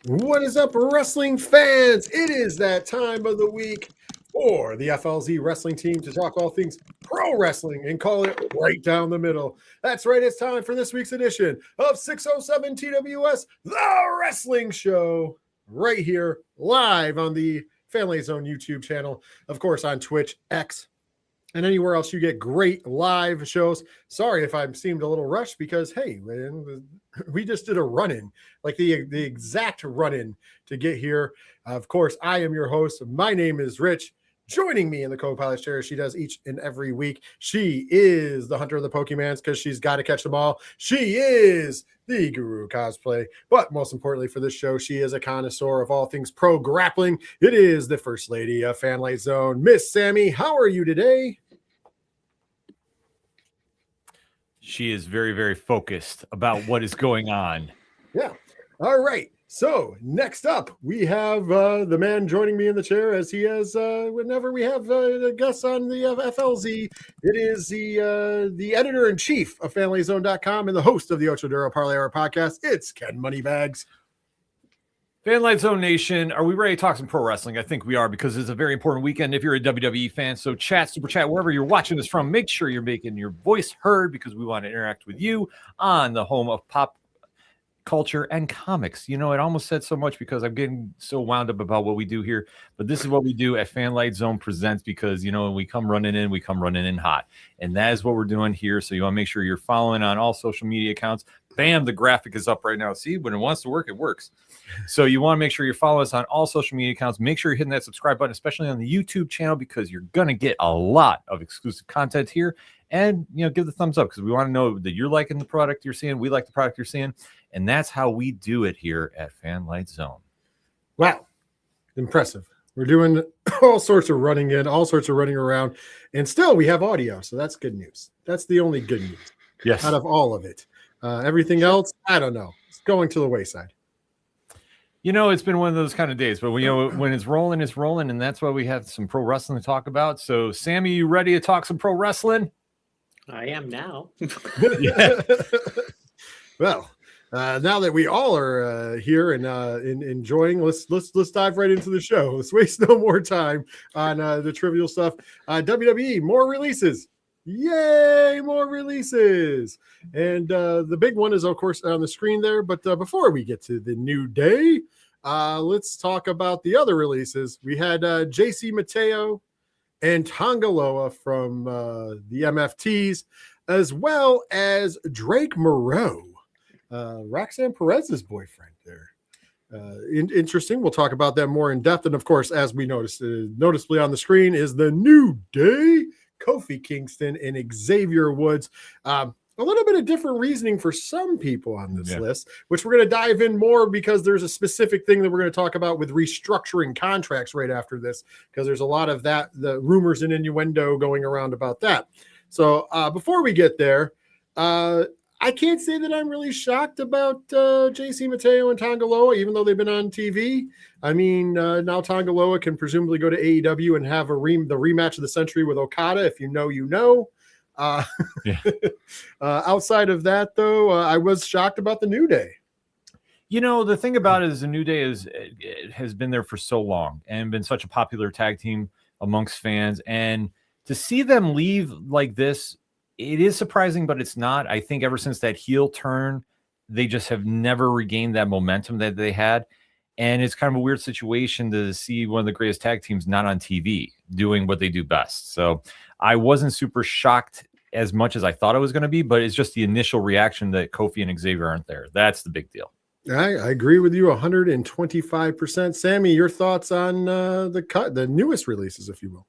What is up, wrestling fans? It is that time of the week for the FLZ Wrestling Team to talk all things pro wrestling and call it right down the middle. That's right, it's time for this week's edition of 607 TWS, The Wrestling Show, right here live on the Fanlight Zone YouTube channel, of course on Twitch, X, and anywhere else you get great live shows. Sorry if I seemed a little rushed because, hey, man, we just did a run-in, like the exact run-in to get here. Of course, I am your host. My name is Rich. Joining me in the co-pilot chair, she does each and every week. She is the hunter of the Pokemans because she's got to catch them all. She is the Guru Cosplay. But most importantly for this show, she is a connoisseur of all things pro grappling. It is the First Lady of Fanlight Zone, Miss Sammy. How are you today? She is very, very focused about what is going on. Yeah. All right. So next up, we have the man joining me in the chair as he has whenever we have guests on the FLZ. It is the editor-in-chief of FanlightZone.com and the host of the Ocho Duro Parlay Hour podcast. It's Ken Moneybags. Fanlight Zone Nation, are we ready to talk some pro wrestling? I think we are, because it's a very important weekend if you're a WWE fan. So chat, super chat, wherever you're watching this from, make sure you're making your voice heard because we want to interact with you on the home of pop culture and comics. You know, it almost said so much because I'm getting so wound up about what we do here, but this is what we do at Fanlight Zone Presents because, you know, when we come running in hot, and that is what we're doing here. So you want to make sure you're following on all social media accounts. Bam, the graphic is up right now. See, when it wants to work, it works. So you want to make sure you're following us on all social media accounts. Make sure you're hitting that subscribe button, especially on the YouTube channel, because you're going to get a lot of exclusive content here. And, you know, give the thumbs up because we want to know that you're liking the product you're seeing. We like the product you're seeing. And that's how we do it here at Fanlight Zone. Wow. Impressive. We're doing all sorts of running in, all sorts of running around, and still we have audio. So that's good news. That's the only good news. Yes. Out of all of it. Everything else, I don't know. It's going to the wayside. You know, it's been one of those kind of days, but when it's rolling, and that's why we have some pro wrestling to talk about. So, Sammy, you ready to talk some pro wrestling? I am now. Yeah. Well, now that we all are here and enjoying, let's dive right into the show. Let's waste no more time on the trivial stuff. WWE, more releases. Yay, more releases. And the big one is, of course, on the screen there. But before we get to the New Day, let's talk about the other releases. We had JC Mateo and Tongaloa from the MFTs, as well as Drake Moreau, Roxanne Perez's boyfriend there. Interesting. We'll talk about that more in depth. And, of course, as we noticed, noticeably on the screen is the New Day, Kofi Kingston and Xavier Woods. A little bit of different reasoning for some people on this list, which we're going to dive in more because there's a specific thing that we're going to talk about with restructuring contracts right after this, because there's a lot of that, the rumors and innuendo going around about that. So before we get there, I can't say that I'm really shocked about JC Mateo and Tongaloa, even though they've been on TV. I mean, now Tongaloa can presumably go to AEW and have the rematch of the century with Okada. If you know, you know. Outside of that, though, I was shocked about the New Day. You know, the thing about it is the New Day it has been there for so long and been such a popular tag team amongst fans. And to see them leave like this, it is surprising, but it's not. I think ever since that heel turn, they just have never regained that momentum that they had. And it's kind of a weird situation to see one of the greatest tag teams not on TV doing what they do best. So I wasn't super shocked as much as I thought it was going to be, but it's just the initial reaction that Kofi and Xavier aren't there. That's the big deal. I agree with you 125%. Sammy, your thoughts on the newest releases, if you will.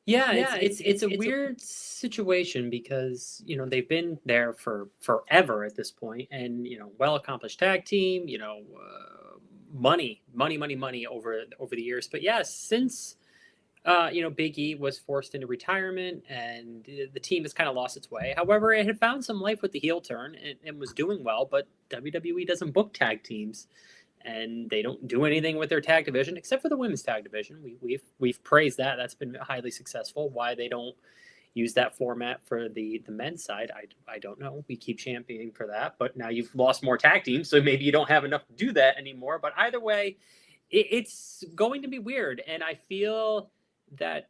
Yeah, it's a weird situation because, you know, they've been there for forever at this point, and, you know, well-accomplished tag team, you know, money over the years. But yeah, since you know, Big E was forced into retirement and the team has kind of lost its way. However, it had found some life with the heel turn and was doing well, but WWE doesn't book tag teams. And they don't do anything with their tag division except for the women's tag division. We've praised that. That's been highly successful. Why they don't, use that format for the men's side. I don't know. We keep championing for that, but now you've lost more tag teams, so maybe you don't have enough to do that anymore. But either way, it's going to be weird, and I feel that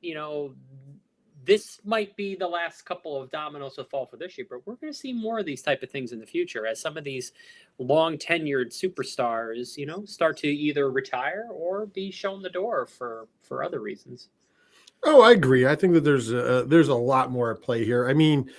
this might be the last couple of dominoes to fall for this year, but we're going to see more of these type of things in the future as some of these long tenured superstars, start to either retire or be shown the door for other reasons. Oh, I agree. I think that there's a lot more at play here. I mean,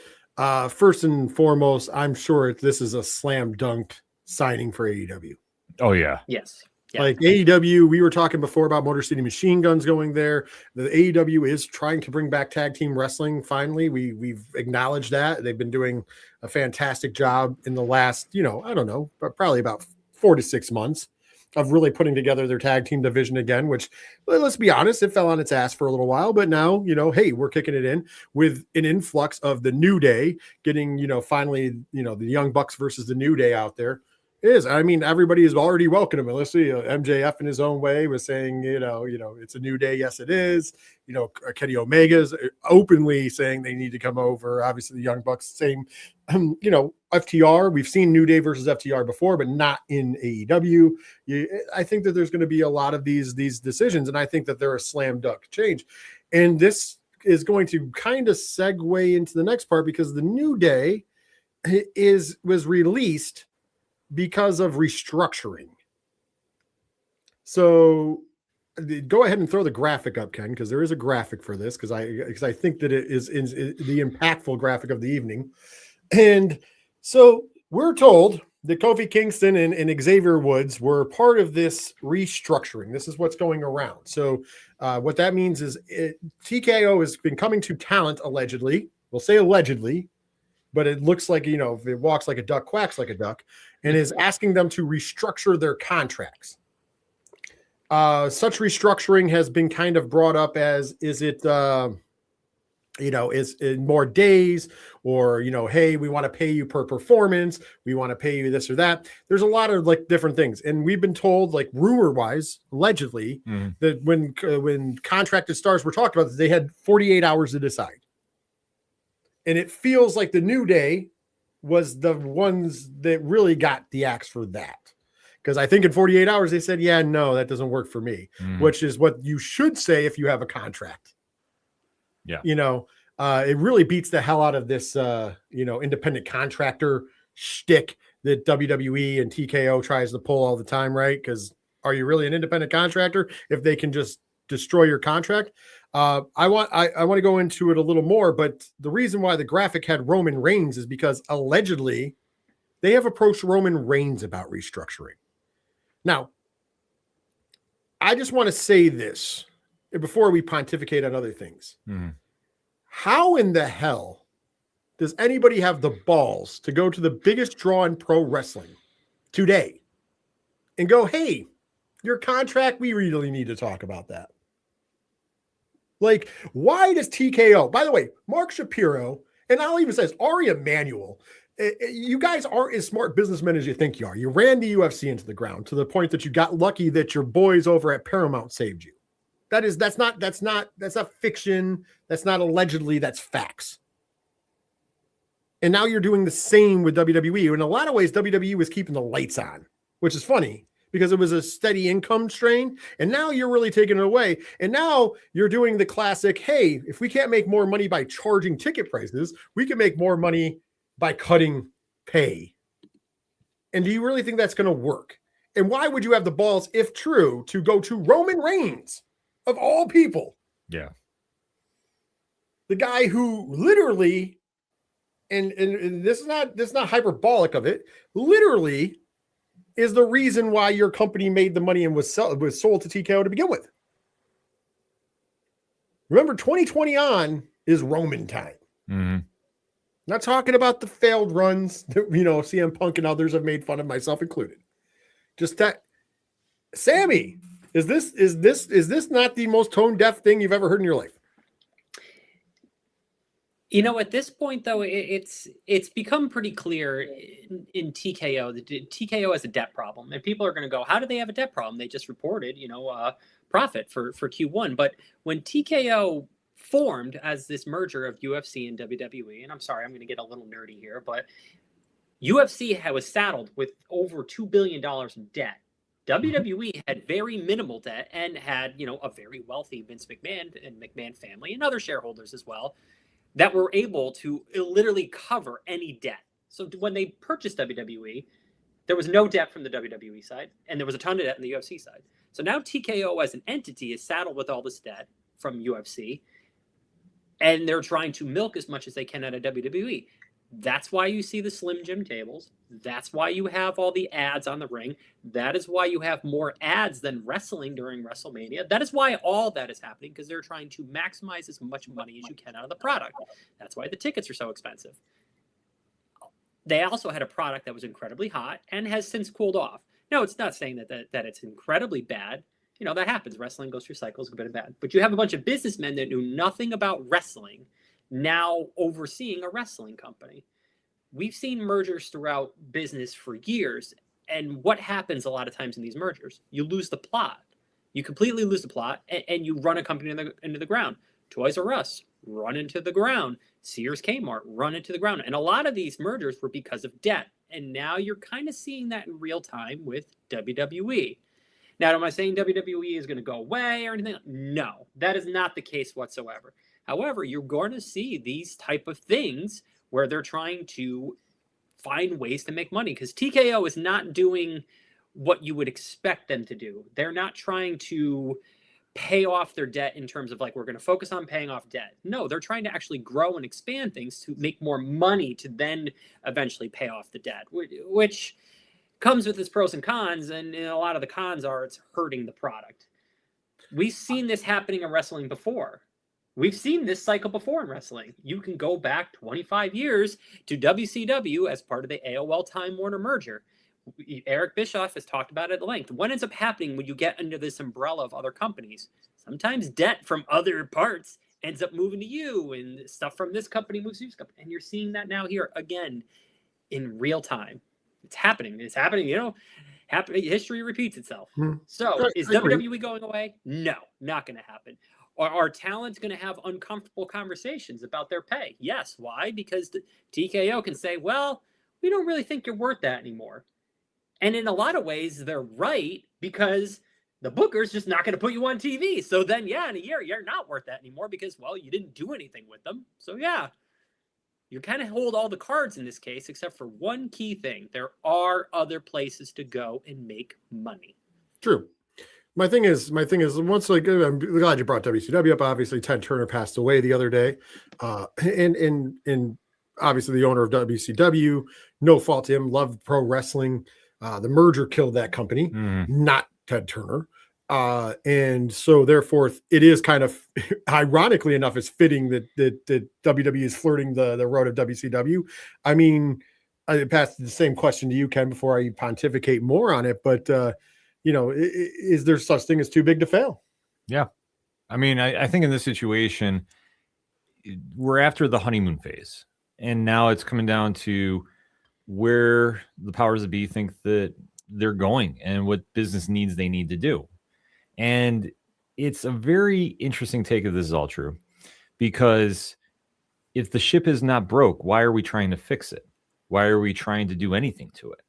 first and foremost, I'm sure this is a slam dunk signing for AEW. Oh yeah. Yes. Yeah. Like AEW, we were talking before about Motor City Machine Guns going there. The AEW is trying to bring back tag team wrestling. Finally, we've acknowledged that. They've been doing a fantastic job in the last, I don't know, but probably about 4 to 6 months of really putting together their tag team division again, which, let's be honest, it fell on its ass for a little while, but now, hey, we're kicking it in with an influx of the New Day getting, finally, the Young Bucks versus the New Day out there. It is. I mean, everybody is already welcoming him. Let's see, MJF in his own way was saying, it's a new day. Yes, it is. Kenny Omega's openly saying they need to come over. Obviously, the Young Bucks, same. FTR. We've seen New Day versus FTR before, but not in AEW. I think that there's going to be a lot of these decisions, and I think that they're a slam dunk change. And this is going to kind of segue into the next part because the New Day was released because of restructuring. So go ahead and throw the graphic up, Ken, because there is a graphic for this because I think that it is the impactful graphic of the evening. And so we're told that Kofi Kingston and Xavier Woods were part of this restructuring. This is what's going around. So what that means is TKO has been coming to talent allegedly. We'll say allegedly, but it looks like, if it walks like a duck, quacks like a duck, and is asking them to restructure their contracts. Such restructuring has been kind of brought up as, is it, is in more days or, hey, we want to pay you per performance. We want to pay you this or that. There's a lot of different things. And we've been told rumor wise, allegedly, that when contracted stars were talked about, they had 48 hours to decide. And it feels like the New Day was the ones that really got the axe for that. Because I think in 48 hours, they said, yeah, no, that doesn't work for me, which is what you should say if you have a contract. Yeah. It really beats the hell out of this, independent contractor shtick that WWE and TKO tries to pull all the time, right? Because are you really an independent contractor if they can just destroy your contract? I want to go into it a little more, but the reason why the graphic had Roman Reigns is because allegedly they have approached Roman Reigns about restructuring. Now, I just want to say this before we pontificate on other things. How in the hell does anybody have the balls to go to the biggest draw in pro wrestling today and go, hey, your contract, we really need to talk about that? Why does TKO, by the way, Mark Shapiro, and I'll even say this, Ari Emanuel, you guys aren't as smart businessmen as you think you are. You ran the UFC into the ground to the point that you got lucky that your boys over at Paramount saved you. That's not fiction. That's not allegedly, that's facts. And now you're doing the same with WWE. In a lot of ways, WWE was keeping the lights on, which is funny because it was a steady income strain. And now you're really taking it away. And now you're doing the classic, hey, if we can't make more money by charging ticket prices, we can make more money by cutting pay. And do you really think that's going to work? And why would you have the balls, if true, to go to Roman Reigns, of all people? Yeah. The guy who literally, and this is not hyperbolic of it, literally is the reason why your company made the money and was sold to TKO to begin with. Remember, 2020 on is Roman time. Not talking about the failed runs that, CM Punk and others have made fun of, myself included. Just that, Sammy, is this not the most tone deaf thing you've ever heard in your life? At this point, though, it's become pretty clear in TKO that TKO has a debt problem, and people are going to go, "How do they have a debt problem?" They just reported, profit for Q1. But when TKO formed as this merger of UFC and WWE. And I'm sorry, I'm going to get a little nerdy here, but UFC was saddled with over $2 billion in debt. WWE had very minimal debt and had, a very wealthy Vince McMahon and McMahon family and other shareholders as well that were able to literally cover any debt. So when they purchased WWE, there was no debt from the WWE side, and there was a ton of debt on the UFC side. So now TKO as an entity is saddled with all this debt from UFC, and they're trying to milk as much as they can out of WWE. That's why you see the Slim Jim tables. That's why you have all the ads on the ring. That is why you have more ads than wrestling during WrestleMania. That is why all that is happening, because they're trying to maximize as much money as you can out of the product. That's why the tickets are so expensive. They also had a product that was incredibly hot and has since cooled off. No, it's not saying that it's incredibly bad. That happens. Wrestling goes through cycles, good and bad. But you have a bunch of businessmen that knew nothing about wrestling now overseeing a wrestling company. We've seen mergers throughout business for years. And what happens a lot of times in these mergers? You lose the plot. You completely lose the plot and you run a company into the ground. Toys R Us, run into the ground. Sears Kmart, run into the ground. And a lot of these mergers were because of debt. And now you're kind of seeing that in real time with WWE. Now, am I saying WWE is going to go away or anything? No, that is not the case whatsoever. However, you're going to see these type of things where they're trying to find ways to make money, because TKO is not doing what you would expect them to do. They're not trying to pay off their debt in terms of like, we're going to focus on paying off debt. No, they're trying to actually grow and expand things to make more money to then eventually pay off the debt, which comes with its pros and cons. And a lot of the cons are it's hurting the product. We've seen this happening in wrestling before. We've seen this cycle before in wrestling. You can go back 25 years to WCW as part of the AOL Time Warner merger. Eric Bischoff has talked about it at length. What ends up happening when you get under this umbrella of other companies? Sometimes debt from other parts ends up moving to you, and stuff from this company moves to this company. And you're seeing that now here again in real time. It's happening. It's happening. History repeats itself. So is WWE going away? No, not going to happen. Are talent going to have uncomfortable conversations about their pay? Yes. Why? Because the TKO can say, well, we don't really think you're worth that anymore. And in a lot of ways, they're right, because the booker's just not going to put you on TV. So then, in a year, you're not worth that anymore because, well, you didn't do anything with them. So, you kind of hold all the cards in this case, except for one key thing. There are other places to go and make money. True. My thing is, once I'm glad you brought WCW up. Obviously, Ted Turner passed away the other day, and obviously the owner of WCW, no fault to him, loved pro wrestling. The merger killed that company, not Ted Turner, and so therefore it is kind of, ironically enough, it's fitting that WWE is flirting the road of WCW. I mean, I passed the same question to you, Ken, before I pontificate more on it, but. Is there such thing as too big to fail? Yeah. I mean, I think in this situation, we're after the honeymoon phase. And now it's coming down to where the powers that be think that they're going and what business needs they need to do. And it's a very interesting take if this is all true. Because if the ship is not broke, why are we trying to fix it? Why are we trying to do anything to it?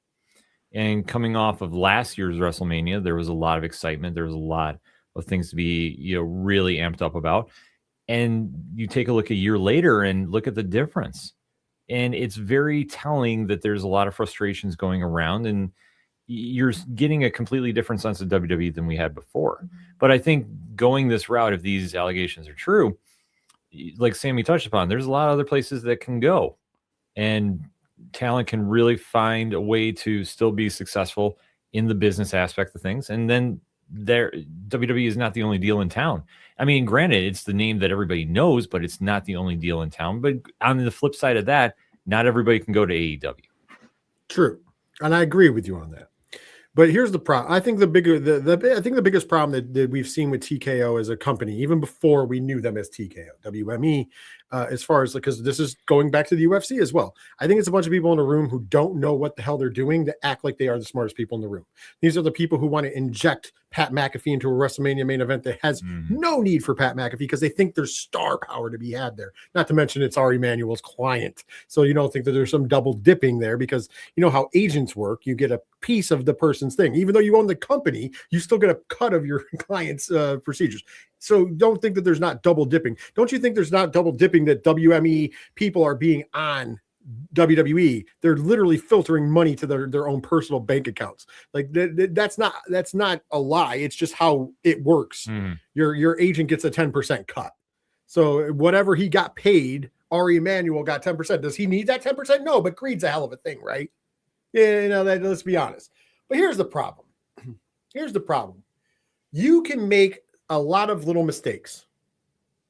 And coming off of last year's WrestleMania, there was a lot of excitement. There was a lot of things to be, really amped up about. And you take a look a year later and look at the difference. And it's very telling that there's a lot of frustrations going around, and you're getting a completely different sense of WWE than we had before. But I think going this route, if these allegations are true, like Sammy touched upon, there's a lot of other places that can go. And talent can really find a way to still be successful in the business aspect of things. And then WWE is not the only deal in town. I mean, granted, it's the name that everybody knows, but it's not the only deal in town. But on the flip side of that, not everybody can go to AEW. True. And I agree with you on that. But here's the problem. I think the biggest problem that we've seen with TKO as a company, even before we knew them as TKO, WME, as far as because this is going back to the UFC as well. I think it's a bunch of people in a room who don't know what the hell they're doing to act like they are the smartest people in the room. These are the people who want to inject Pat McAfee into a WrestleMania main event that has no need for Pat McAfee because they think there's star power to be had there. Not to mention it's Ari Emanuel's client. So you don't think that there's some double dipping there because you know how agents work. You get a piece of the person's thing. Even though you own the company, you still get a cut of your client's procedures. So don't think that there's not double dipping. Don't you think there's not double dipping that WME people are being on WWE? They're literally filtering money to their own personal bank accounts. Like that's not a lie. It's just how it works. Your agent gets a 10% cut. So whatever he got paid, Ari Emanuel got 10%. Does he need that 10%? No, but greed's a hell of a thing, right? Yeah, let's be honest. But here's the problem. You can make a lot of little mistakes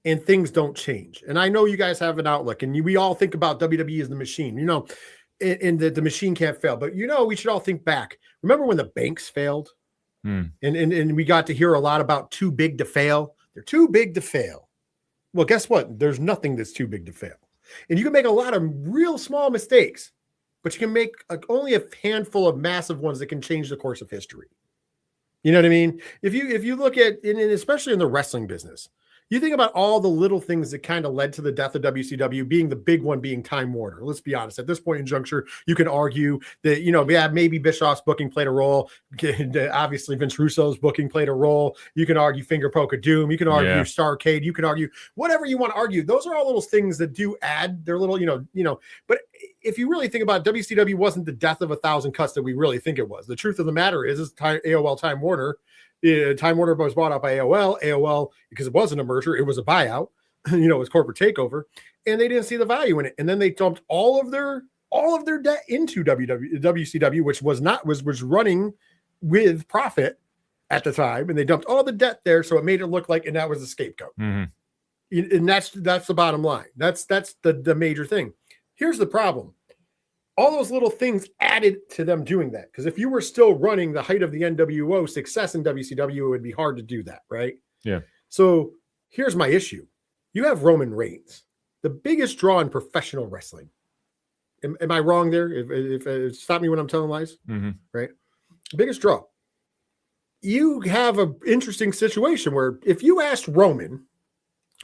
and things don't change. And I know you guys have an outlook and we all think about WWE as the machine, and the machine can't fail. But, we should all think back. Remember when the banks failed? And we got to hear a lot about too big to fail. They're too big to fail. Well, guess what? There's nothing that's too big to fail. And you can make a lot of real small mistakes, but you can make only a handful of massive ones that can change the course of history. You know what I mean? If you look at, and especially in the wrestling business, you think about all the little things that kind of led to the death of WCW, being the big one being Time Warner. Let's be honest. At this point in juncture, you can argue that, maybe Bischoff's booking played a role. Obviously, Vince Russo's booking played a role. You can argue Finger Poke of Doom. You can argue Starrcade. You can argue whatever you want to argue. Those are all little things that do add their little, but if you really think about it, WCW wasn't the death of 1,000 cuts that we really think it was. The truth of the matter is AOL Time Warner. Time Warner was bought out by AOL, because it wasn't a merger, it was a buyout, it was corporate takeover, and they didn't see the value in it. And then they dumped all of their debt into WCW, which was running with profit at the time, and they dumped all the debt there, so it made it look like, and that was the scapegoat. And that's the bottom line. That's the major thing. Here's the problem. All those little things added to them doing that. Because if you were still running the height of the NWO success in WCW, it would be hard to do that, right? Yeah. So here's my issue. You have Roman Reigns, the biggest draw in professional wrestling. Am I wrong there? If stop me when I'm telling lies, right? Biggest draw. You have an interesting situation where if you asked Roman,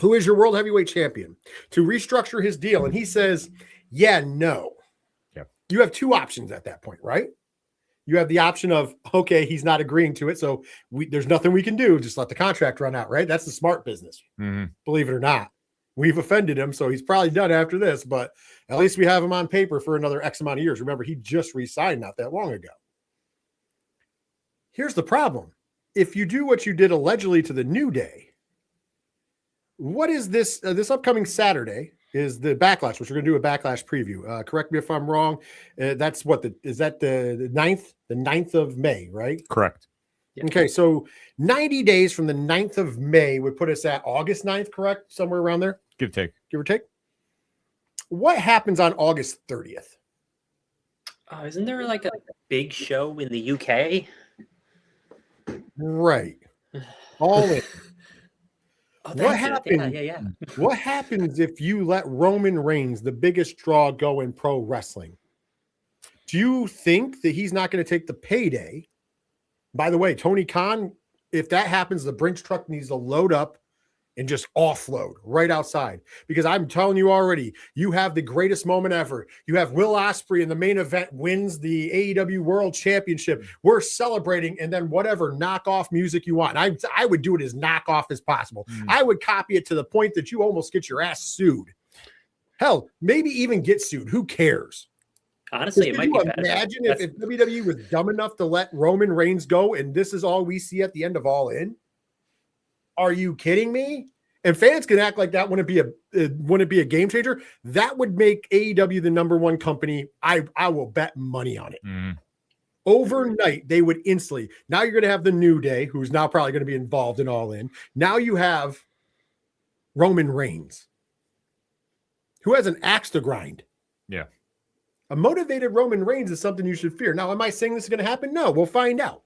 who is your world heavyweight champion, to restructure his deal, and he says, yeah, no. You have two options at that point, right? You have the option of, okay, he's not agreeing to it, so there's nothing we can do. Just let the contract run out, right? That's the smart business, believe it or not. We've offended him, so he's probably done after this, but at least we have him on paper for another X amount of years. Remember, he just re-signed not that long ago. Here's the problem. If you do what you did allegedly to the New Day, what is this? This upcoming Saturday is the Backlash, which we're going to do a Backlash preview. Correct me if I'm wrong. That's is that the 9th? The 9th of May, right? Correct. Yeah. Okay, so 90 days from the 9th of May would put us at August 9th, correct? Somewhere around there? Give or take. What happens on August 30th? Oh, isn't there like a big show in the UK? Right. All in. What happens? What happens if you let Roman Reigns, the biggest draw, go in pro wrestling? Do you think that he's not going to take the payday? By the way, Tony Khan, if that happens, the Brinks truck needs to load up and just offload right outside. Because I'm telling you already, you have the greatest moment ever. You have Will Ospreay in the main event, wins the AEW World Championship. We're celebrating, and then whatever knockoff music you want. I would do it as knockoff as possible. I would copy it to the point that you almost get your ass sued. Hell, maybe even get sued. Who cares? Honestly, it might be better. Imagine if WWE was dumb enough to let Roman Reigns go, and this is all we see at the end of All In. Are you kidding me? And fans can act like that wouldn't be a game changer. That would make AEW the number one company. I will bet money on it. Overnight, they would instantly. Now you're going to have the New Day, who's now probably going to be involved in All In. Now you have Roman Reigns, who has an axe to grind. Yeah. A motivated Roman Reigns is something you should fear. Now, am I saying this is going to happen? No, we'll find out.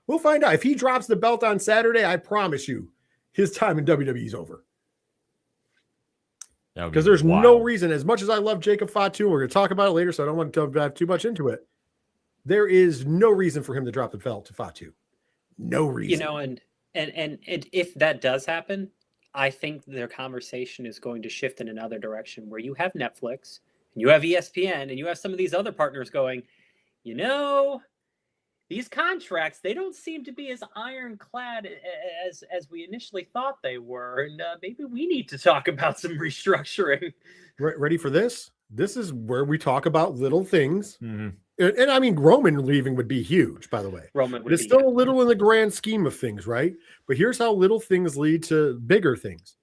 We'll find out. If he drops the belt on Saturday, I promise you, his time in WWE is over. Because there's no reason, as much as I love Jacob Fatu, we're going to talk about it later, so I don't want to dive too much into it. There is no reason for him to drop the belt to Fatu. No reason. And if that does happen, I think their conversation is going to shift in another direction where you have Netflix, and you have ESPN, and you have some of these other partners going, these contracts, they don't seem to be as ironclad as we initially thought they were. And maybe we need to talk about some restructuring. Ready for this? This is where we talk about little things. Mm-hmm. And I mean, Roman leaving would be huge, by the way. It's still a little in the grand scheme of things, right? But here's how little things lead to bigger things.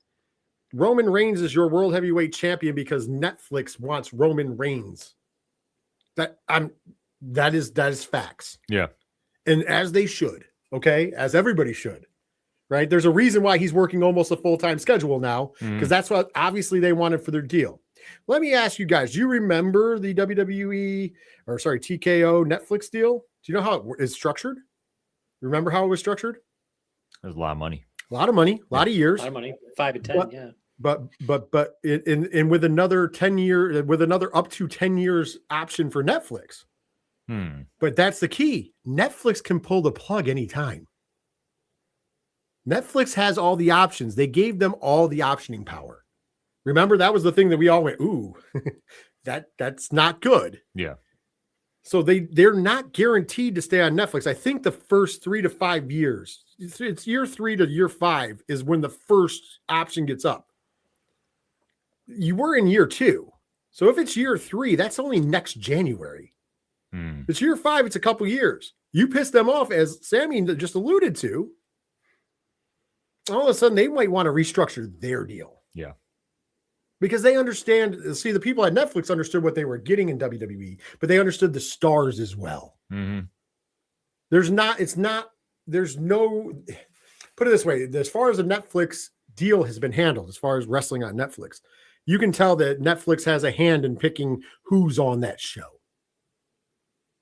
Roman Reigns is your world heavyweight champion because Netflix wants Roman Reigns. That is facts. Yeah. And as they should, okay? As everybody should, right? There's a reason why he's working almost a full-time schedule now, because that's what obviously they wanted for their deal. Let me ask you guys, do you remember the TKO Netflix deal? Do you know how it is structured? Remember how it was structured? There's a lot of money. A lot of money, a lot of years. A lot of money, 5 and 10, yeah. But with another 10 year, with another up to 10 years option for Netflix. But that's the key. Netflix can pull the plug anytime. Netflix has all the options. They gave them all the optioning power. Remember, that was the thing that we all went, ooh, that's not good. Yeah. So they're not guaranteed to stay on Netflix. I think the first 3 to 5 years, it's year 3 to year 5 is when the first option gets up. You were in year 2. So if it's year 3, that's only next January. It's year 5. It's a couple years. You piss them off, as Sammy just alluded to. All of a sudden, they might want to restructure their deal. Yeah. Because they understand. See, the people at Netflix understood what they were getting in WWE, but they understood the stars as well. Mm-hmm. There's no, put it this way, as far as the Netflix deal has been handled, as far as wrestling on Netflix, you can tell that Netflix has a hand in picking who's on that show.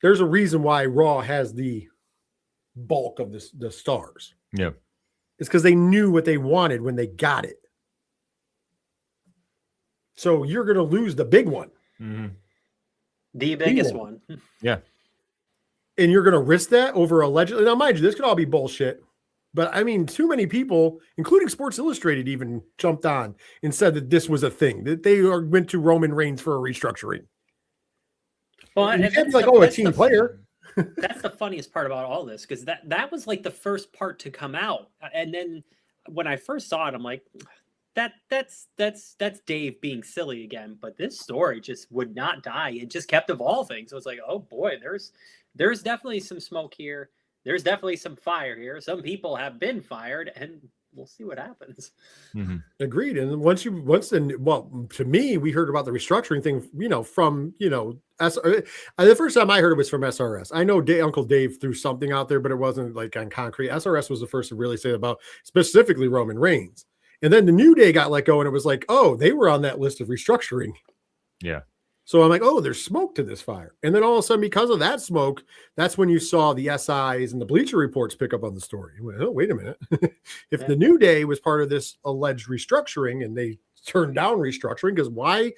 There's a reason why Raw has the bulk of the stars. Yeah. It's because they knew what they wanted when they got it. So you're going to lose the big one. Mm-hmm. The biggest one. Yeah. And you're going to risk that over allegedly. Now, mind you, this could all be bullshit. But I mean, too many people, including Sports Illustrated, even jumped on and said that this was a thing, that they went to Roman Reigns for a restructuring. Well, and it's like, a team player. That's the funniest part about all this, because that was like the first part to come out. And then when I first saw it, I'm like, that's Dave being silly again. But this story just would not die. It just kept evolving. So it's like, oh boy, there's definitely some smoke here. There's definitely some fire here. Some people have been fired, and we'll see what happens. Mm-hmm. Agreed. And to me, we heard about the restructuring thing, from, the first time I heard it was from SRS. I know Uncle Dave threw something out there, but it wasn't like on concrete. SRS was the first to really say about specifically Roman Reigns. And then the New Day got let go, and it was like, oh, they were on that list of restructuring. Yeah. So I'm like, oh, there's smoke to this fire. And then all of a sudden, because of that smoke, that's when you saw the SIs and the Bleacher Reports pick up on the story. You went, oh, wait a minute. If the New Day was part of this alleged restructuring and they turned down restructuring, because why,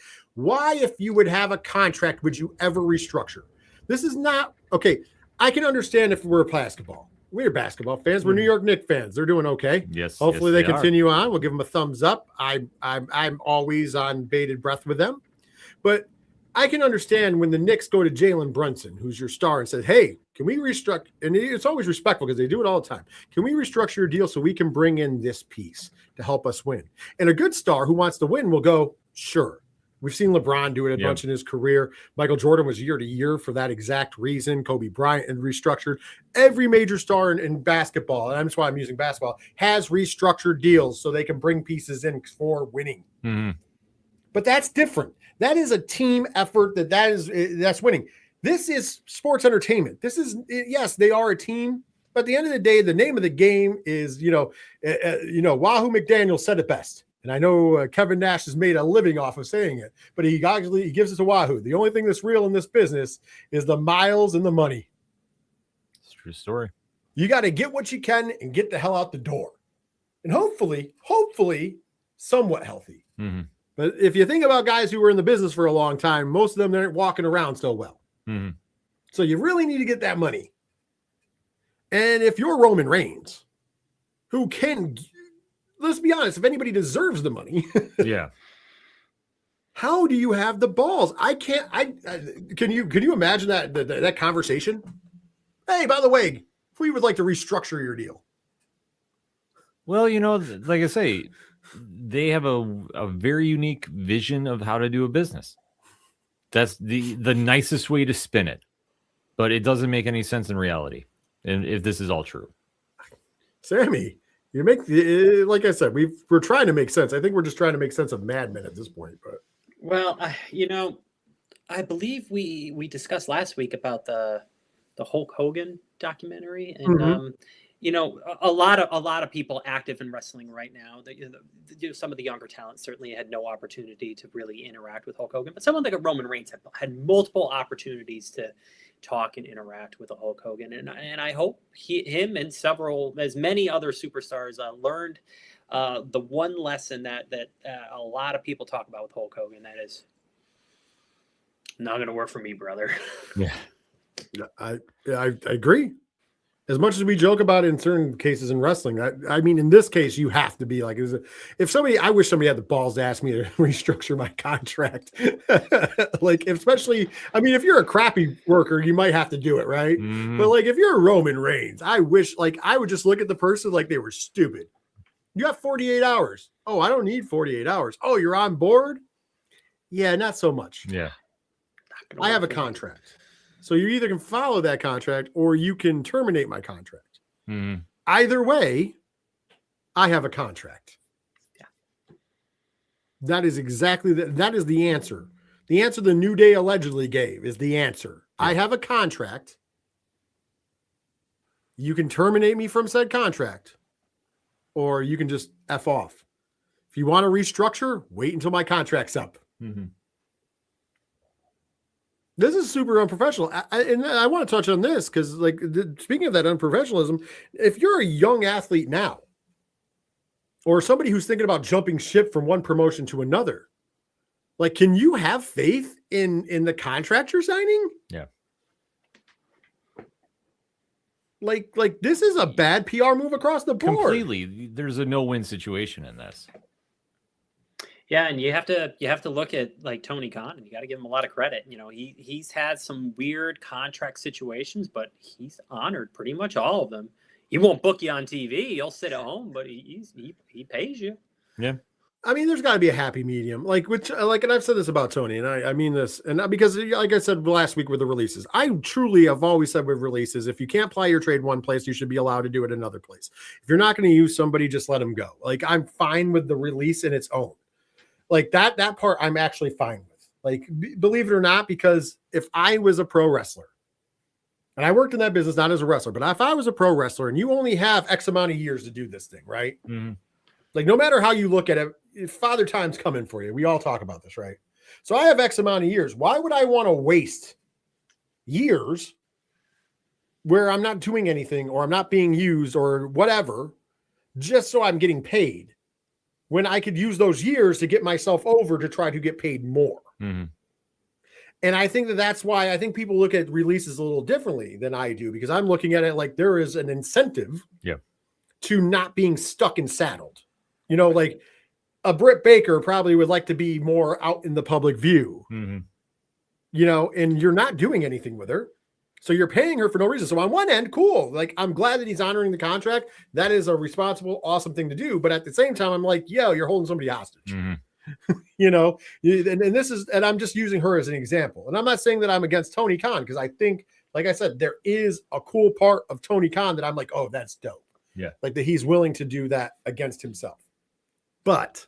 if you would have a contract, would you ever restructure? This is not, okay, I can understand if we're basketball. We're basketball fans. We're New York Knicks fans. They're doing okay. Yes. Hopefully they continue on. We'll give them a thumbs up. I'm always on bated breath with them. But I can understand when the Knicks go to Jalen Brunson, who's your star, and says, hey, can we restructure? And it's always respectful because they do it all the time. Can we restructure your deal so we can bring in this piece to help us win? And a good star who wants to win will go, sure. We've seen LeBron do it a bunch in his career. Michael Jordan was year to year for that exact reason. Kobe Bryant and restructured. Every major star in basketball, and that's why I'm using basketball, has restructured deals so they can bring pieces in for winning. Mm-hmm. But that's different. That is a team effort. That's winning. This is sports entertainment. This is, yes, they are a team, but at the end of the day, the name of the game is, Wahoo McDaniel said it best. And I know Kevin Nash has made a living off of saying it, but he gives it to Wahoo. The only thing that's real in this business is the miles and the money. It's a true story. You got to get what you can and get the hell out the door. And hopefully, somewhat healthy. Mm-hmm. But if you think about guys who were in the business for a long time, most of them aren't walking around so well. Mm-hmm. So you really need to get that money. And if you're Roman Reigns, who can, let's be honest, if anybody deserves the money, Yeah. how do you have the balls? Can you imagine that conversation? Hey, by the way, we would like to restructure your deal. Well, like I say, they have a very unique vision of how to do a business. That's the nicest way to spin it, but it doesn't make any sense in reality. And if this is all true, Sammy, you make like I said, we're trying to make sense. I think we're just trying to make sense of Mad Men at this point. But Well, I believe we discussed last week about the Hulk Hogan documentary, and a lot of people active in wrestling right now. Some of the younger talent certainly had no opportunity to really interact with Hulk Hogan, but someone like a Roman Reigns had multiple opportunities to talk and interact with a Hulk Hogan, and I hope him and as many other superstars learned the one lesson that a lot of people talk about with Hulk Hogan. That is not going to work for me, brother. yeah. I agree. As much as we joke about it in certain cases in wrestling, I mean, in this case, you have to be like, I wish somebody had the balls to ask me to restructure my contract. If you're a crappy worker, you might have to do it, right? Mm-hmm. But like, if you're Roman Reigns, I wish, I would just look at the person like they were stupid. You have 48 hours. Oh, I don't need 48 hours. Oh, you're on board? Yeah, not so much. Yeah. I have a contract. So you either can follow that contract or you can terminate my contract. Mm-hmm. Either way, I have a contract. Yeah. That is exactly that is the answer. The answer the New Day allegedly gave is the answer. Yeah. I have a contract. You can terminate me from said contract, or you can just F off. If you want to restructure, wait until my contract's up. Mm-hmm. This is super unprofessional. And I want to touch on this because, speaking of that unprofessionalism, if you're a young athlete now, or somebody who's thinking about jumping ship from one promotion to another, can you have faith in the contract you're signing? Yeah. This is a bad PR move across the board. Completely. There's a no-win situation in this. Yeah, and you have to look at Tony Khan, and you got to give him a lot of credit. He's had some weird contract situations, but he's honored pretty much all of them. He won't book you on TV. He'll sit at home, but he pays you. Yeah. I mean, there's got to be a happy medium, and I've said this about Tony, and I mean this, and because like I said last week with the releases, I truly have always said with releases, if you can't ply your trade one place, you should be allowed to do it another place. If you're not going to use somebody, just let them go. I'm fine with the release in its own. That part I'm actually fine with. Believe it or not, because if I was a pro wrestler and I worked in that business, not as a wrestler, but if I was a pro wrestler and you only have X amount of years to do this thing, right? Mm-hmm. No matter how you look at it, Father Time's coming for you. We all talk about this, right? So I have X amount of years. Why would I want to waste years where I'm not doing anything or I'm not being used or whatever, just so I'm getting paid, when I could use those years to get myself over to try to get paid more? Mm-hmm. And I think that's why I think people look at releases a little differently than I do, because I'm looking at it like there is an incentive to not being stuck and saddled. A Britt Baker probably would like to be more out in the public view, mm-hmm. And you're not doing anything with her. So you're paying her for no reason. So on one end, cool. I'm glad that he's honoring the contract. That is a responsible, awesome thing to do. But at the same time, I'm like, you're holding somebody hostage, mm-hmm. And this is, and I'm just using her as an example. And I'm not saying that I'm against Tony Khan, because I think, like I said, there is a cool part of Tony Khan that I'm like, oh, that's dope. Yeah. That he's willing to do that against himself. But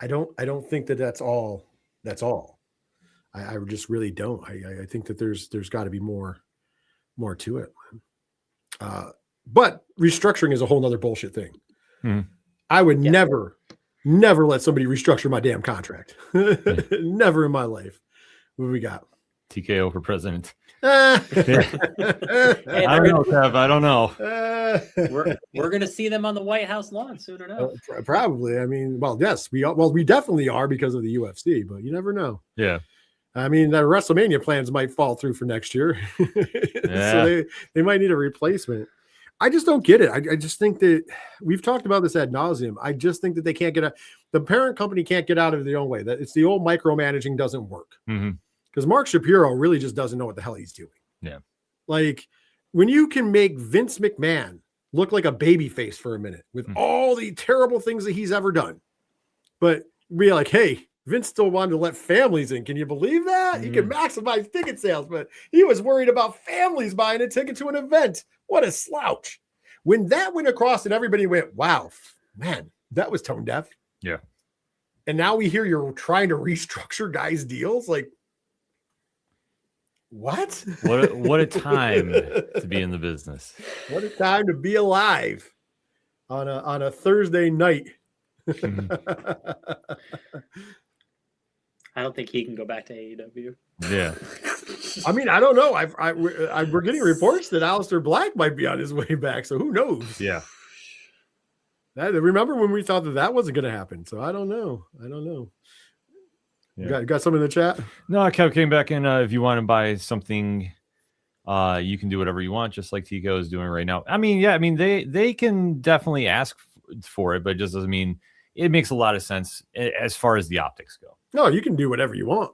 I don't think that that's all. I just really don't. I think that there's got to be more to it. But restructuring is a whole nother bullshit thing. Mm-hmm. I would never let somebody restructure my damn contract. Never in my life. What do we got? TKO for president. I don't know, Kev. I don't know. We're gonna see them on the White House lawn soon enough. Probably. I mean, well, yes, we definitely are because of the UFC, but you never know. Yeah. I mean, the WrestleMania plans might fall through for next year, so they might need a replacement. I just don't get it. I just think that we've talked about this ad nauseum. I just think that they can't the parent company can't get out of their own way. That it's the old micromanaging doesn't work. Because Mark Shapiro really just doesn't know what the hell he's doing. Yeah. Like when you can make Vince McMahon look like a baby face for a minute with all the terrible things that he's ever done, but be like, hey, Vince still wanted to let families in. Can you believe that? He can maximize ticket sales, but he was worried about families buying a ticket to an event. What a slouch. When that went across and everybody went, wow, man, that was tone deaf. Yeah. And now we hear you're trying to restructure guys' deals. Like, what? What a time to be in the business. What a time to be alive on a Thursday night. I don't think he can go back to AEW. Yeah. I mean, I don't know. We're getting reports that Aleister Black might be on his way back, so who knows? Yeah. Remember when we thought that wasn't going to happen? So I don't know. Yeah. You got some in the chat? No, Kev came back in. If you want to buy something, you can do whatever you want, just like Tico is doing right now. I mean, they can definitely ask for it, but it just doesn't mean it makes a lot of sense as far as the optics go. No, you can do whatever you want.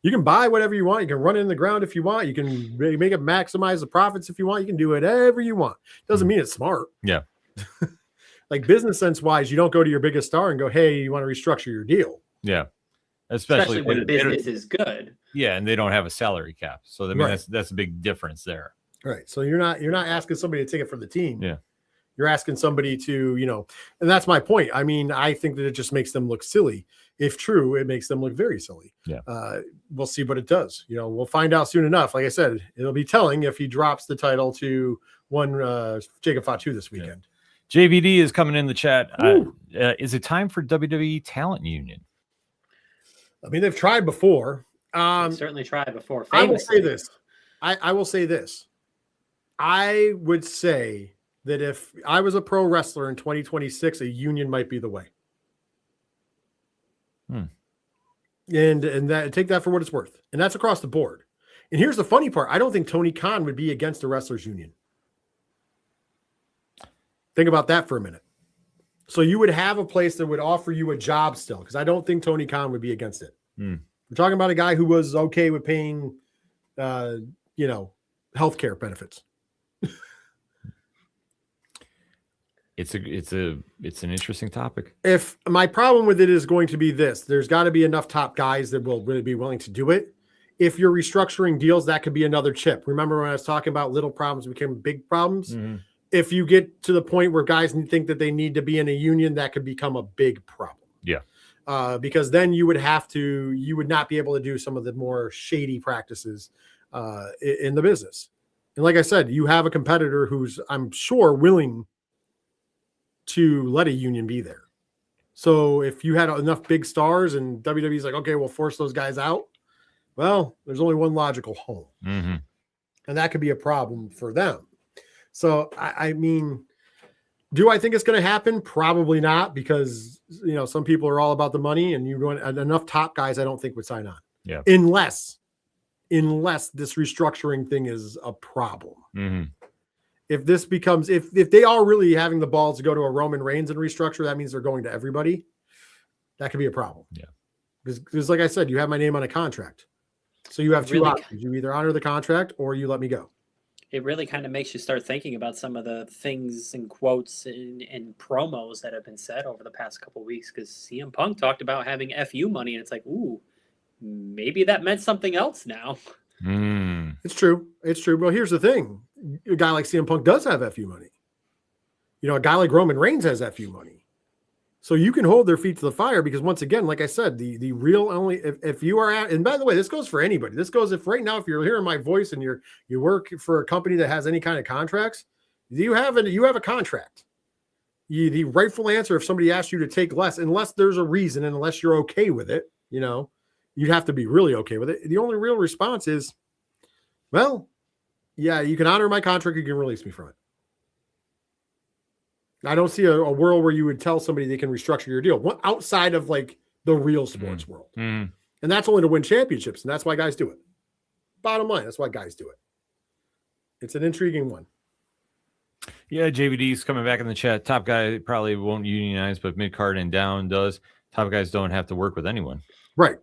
You can buy whatever you want. You can run it in the ground if you want. You can make it maximize the profits if you want. You can do whatever you want. Doesn't mean it's smart. Yeah. Like business sense wise, you don't go to your biggest star and go, hey, you want to restructure your deal. Yeah. Especially when business is good. Yeah, and they don't have a salary cap. So I mean that's a big difference there. Right. So you're not asking somebody to take it from the team. Yeah. You're asking somebody to, and that's my point. I mean, I think that it just makes them look silly. If true, it makes them look very silly. Yeah. We'll see what it does. We'll find out soon enough. Like I said, it'll be telling if he drops the title to Jacob Fatu this weekend. Yeah. JVD is coming in the chat. Is it time for WWE Talent Union? I mean, they've tried before. They've certainly tried before. I will say this. I will say this. I would say that if I was a pro wrestler in 2026, a union might be the way. And that take that for what it's worth. And that's across the board. And here's the funny part. I don't think Tony Khan would be against a wrestlers union. Think about that for a minute. So you would have a place that would offer you a job still, because I don't think Tony Khan would be against it. We're talking about a guy who was okay with paying, healthcare benefits. It's an interesting topic. If my problem with it is going to be this, there's got to be enough top guys that will really be willing to do it. If you're restructuring deals, that could be another chip. Remember when I was talking about little problems became big problems? If you get to the point where guys think that they need to be in a union, that could become a big problem. Yeah. Because then you would not be able to do some of the more shady practices in the business. And like I said, you have a competitor who's, I'm sure, willing to let a union be there. So if you had enough big stars and WWE's like, okay, we'll force those guys out. Well, there's only one logical home. And that could be a problem for them. So, I mean, do I think it's going to happen? Probably not, because, some people are all about the money, and enough top guys I don't think would sign on. Yeah. Unless this restructuring thing is a problem. If this becomes, if they are really having the balls to go to a Roman Reigns and restructure, that means they're going to everybody. That could be a problem. Yeah. Because like I said, you have my name on a contract. So you have two options. You either honor the contract or you let me go. It really kind of makes you start thinking about some of the things and quotes and promos that have been said over the past couple of weeks, because CM Punk talked about having FU money, and it's like, ooh, maybe that meant something else now. It's true. Well, here's the thing. A guy like CM Punk does have FU money. A guy like Roman Reigns has FU money. So you can hold their feet to the fire, because once again, like I said, the real only, if you are at, and by the way, this goes for anybody. This goes if right now, if you're hearing my voice and you work for a company that has any kind of contracts, you have a contract. The rightful answer, if somebody asks you to take less, unless there's a reason, and unless you're okay with it, you'd have to be really okay with it. The only real response is, well, Yeah, you can honor my contract. You can release me from it. I don't see a world where you would tell somebody they can restructure your deal outside of like the real sports world. And that's only to win championships. And that's why guys do it. Bottom line, that's why guys do it. It's an intriguing one. Yeah, JVD's coming back in the chat. Top guy probably won't unionize, but mid-card and down does. Top guys don't have to work with anyone. Right.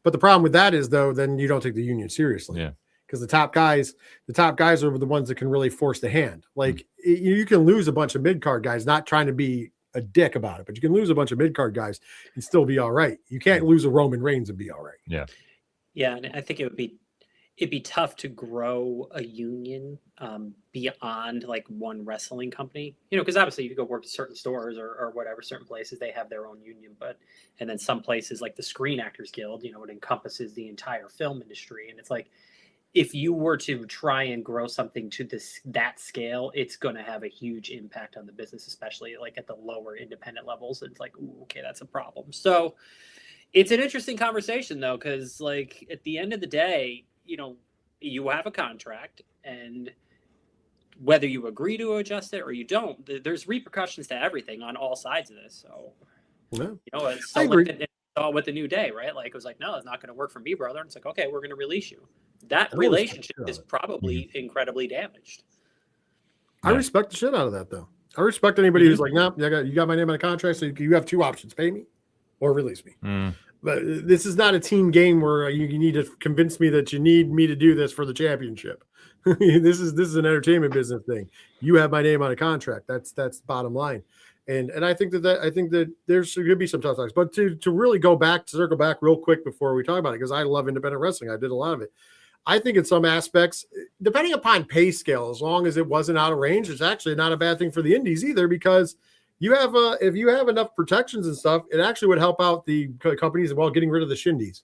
But the problem with that is, though, then you don't take the union seriously. Yeah. Because the top guys are the ones that can really force the hand. Like you can lose a bunch of mid-card guys, not trying to be a dick about it, but you can lose a bunch of mid-card guys and still be all right. You can't lose a Roman Reigns and be all right. Yeah. Yeah, and I think it'd be tough to grow a union beyond like one wrestling company, because obviously you go work at certain stores or whatever, certain places, they have their own union, and then some places like the Screen Actors Guild, it encompasses the entire film industry. And it's like, if you were to try and grow something to that scale, it's going to have a huge impact on the business, especially like at the lower independent levels. It's like, ooh, okay, that's a problem. So it's an interesting conversation though, because like at the end of the day, you have a contract, and whether you agree to adjust it or you don't, there's repercussions to everything on all sides of this. So, I agree. With the New Day, right? Like it was like, no, it's not going to work for me, brother. And it's like, okay, we're going to release you. That relationship is probably incredibly damaged. I respect the shit out of that, though. I respect anybody who's like, no, you got my name on a contract, so you have two options: pay me or release me. But this is not a team game where you need to convince me that you need me to do this for the championship. This is an entertainment business thing. You have my name on a contract. That's the bottom line. And I think that there's going to be some tough times. But to really circle back real quick before we talk about it, because I love independent wrestling. I did a lot of it. I think in some aspects, depending upon pay scale, as long as it wasn't out of range, it's actually not a bad thing for the indies either, because you have if you have enough protections and stuff, it actually would help out the companies while getting rid of the shindies.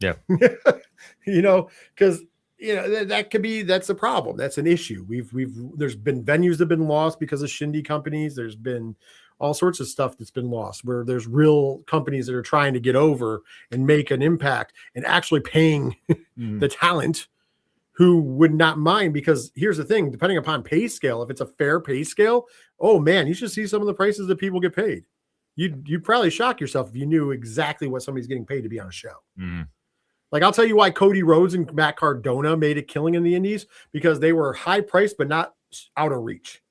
Yeah. Because that's a problem. That's an issue. There's been venues that have been lost because of shindy companies. There's been all sorts of stuff that's been lost where there's real companies that are trying to get over and make an impact and actually paying the talent who would not mind. Because here's the thing, depending upon pay scale, if it's a fair pay scale, oh man, you should see some of the prices that people get paid. You'd probably shock yourself if you knew exactly what somebody's getting paid to be on a show. Like, I'll tell you why Cody Rhodes and Matt Cardona made a killing in the indies, because they were high priced, but not out of reach.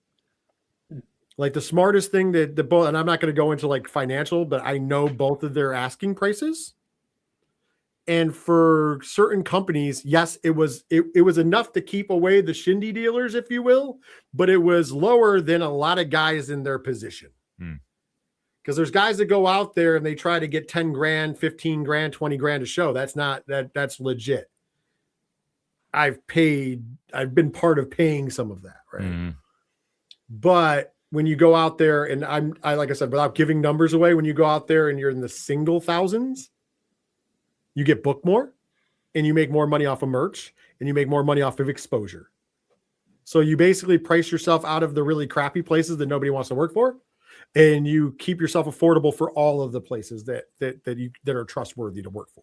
Like the smartest thing that both, and I'm not going to go into like financial, but I know both of their asking prices. And for certain companies, yes, it was enough to keep away the shindy dealers, if you will, but it was lower than a lot of guys in their position. Because there's guys that go out there and they try to get 10 grand, 15 grand, 20 grand a show. That's that's legit. I've been part of paying some of that, right? But when you go out there, and I like I said, without giving numbers away, when you go out there and you're in the single thousands, you get booked more and you make more money off of merch and you make more money off of exposure. So you basically price yourself out of the really crappy places that nobody wants to work for, and you keep yourself affordable for all of the places that are trustworthy to work for.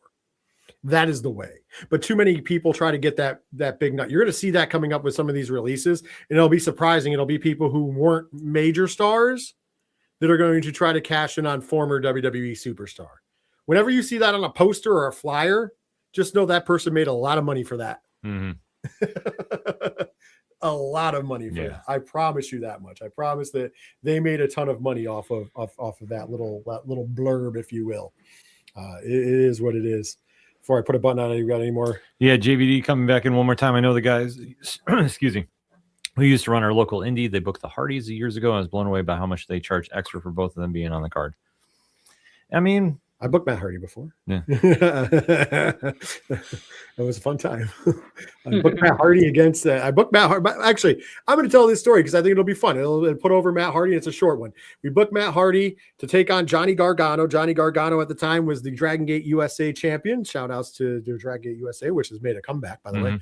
That is the way. But too many people try to get that big nut. You're going to see that coming up with some of these releases, and it'll be surprising. It'll be people who weren't major stars that are going to try to cash in on former WWE superstar. Whenever you see that on a poster or a flyer, just know that person made a lot of money for that. A lot of money for that. I promise you that much. I promise that they made a ton of money off of that little blurb, if you will. It is what it is. Before I put a button on it, you got any more? Yeah, JVD coming back in one more time. I know the guys, excuse me, who used to run our local indie. They booked the Hardys years ago. I was blown away by how much they charge extra for both of them being on the card. I mean, I booked Matt Hardy before. Yeah. It was a fun time. I booked Matt Hardy against I booked Matt Hardy. Actually, I'm going to tell this story because I think it'll be fun. It'll put over Matt Hardy. It's a short one. We booked Matt Hardy to take on Johnny Gargano. Johnny Gargano at the time was the Dragon Gate USA champion. Shout outs to Dragon Gate USA, which has made a comeback, by the way.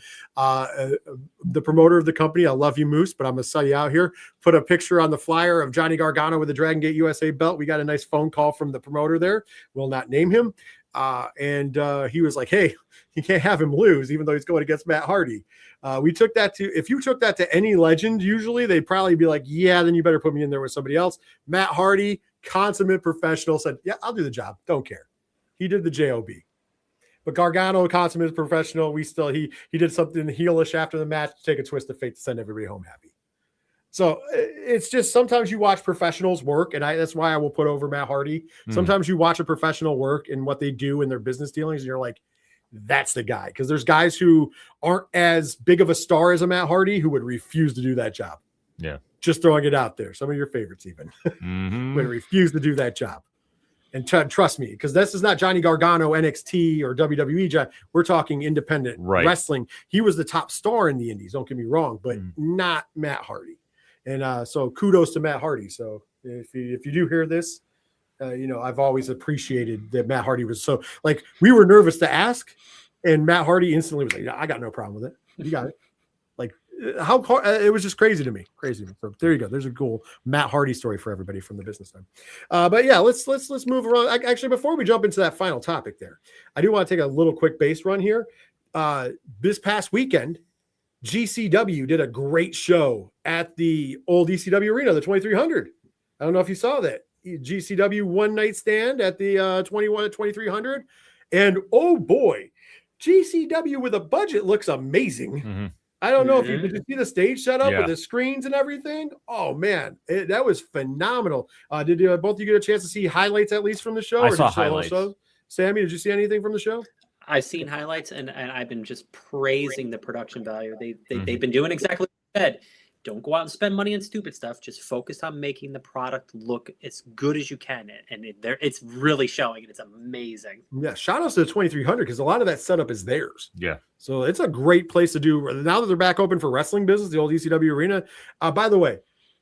The promoter of the company, I love you, Moose, but I'm going to sell you out here. Put a picture on the flyer of Johnny Gargano with the Dragon Gate USA belt. We got a nice phone call from the promoter there. We'll not name him. and he was like, hey, you can't have him lose, even though he's going against Matt Hardy. We took that to, if you took that to any legend, usually they'd probably be like, yeah, then you better put me in there with somebody else. Matt Hardy, consummate professional, said, yeah, I'll do the job. Don't care. He did the job. But Gargano, consummate professional, he did something heelish after the match to take a twist of fate to send everybody home happy. So it's just sometimes you watch professionals work, and that's why I will put over Matt Hardy. Sometimes you watch a professional work and what they do in their business dealings, and you're like, that's the guy. Because there's guys who aren't as big of a star as a Matt Hardy who would refuse to do that job. Yeah. Just throwing it out there. Some of your favorites even would refuse to do that job. And trust me, because this is not Johnny Gargano, NXT or WWE. We're talking independent wrestling. He was the top star in the indies, don't get me wrong, but not Matt Hardy. And so kudos to Matt Hardy. So if you do hear this, I've always appreciated that Matt Hardy was so, like, we were nervous to ask, and Matt Hardy instantly was like, I got no problem with it. You got it. Like, how it was just crazy to me. So there you go. There's a cool Matt Hardy story for everybody from the business time. But yeah, let's move around. Actually, before we jump into that final topic there, I do want to take a little quick base run here. This past weekend, GCW did a great show at the old ECW arena, the 2300. I don't know if you saw that. GCW one night stand at the 2300. And oh boy, GCW with a budget looks amazing. I don't know if did you see the stage set up with the screens and everything? Oh man, that was phenomenal. Did both of you get a chance to see highlights at least from the show? I saw highlights. Sammy, did you see anything from the show? I've seen highlights, and I've been just praising the production value. They've been doing exactly what you said. Don't go out and spend money on stupid stuff. Just focus on making the product look as good as you can, and it's really showing, and it's amazing. Yeah, shout outs to the 2300 because a lot of that setup is theirs. Yeah, so it's a great place to do. Now that they're back open for wrestling business, the old ECW arena. By the way,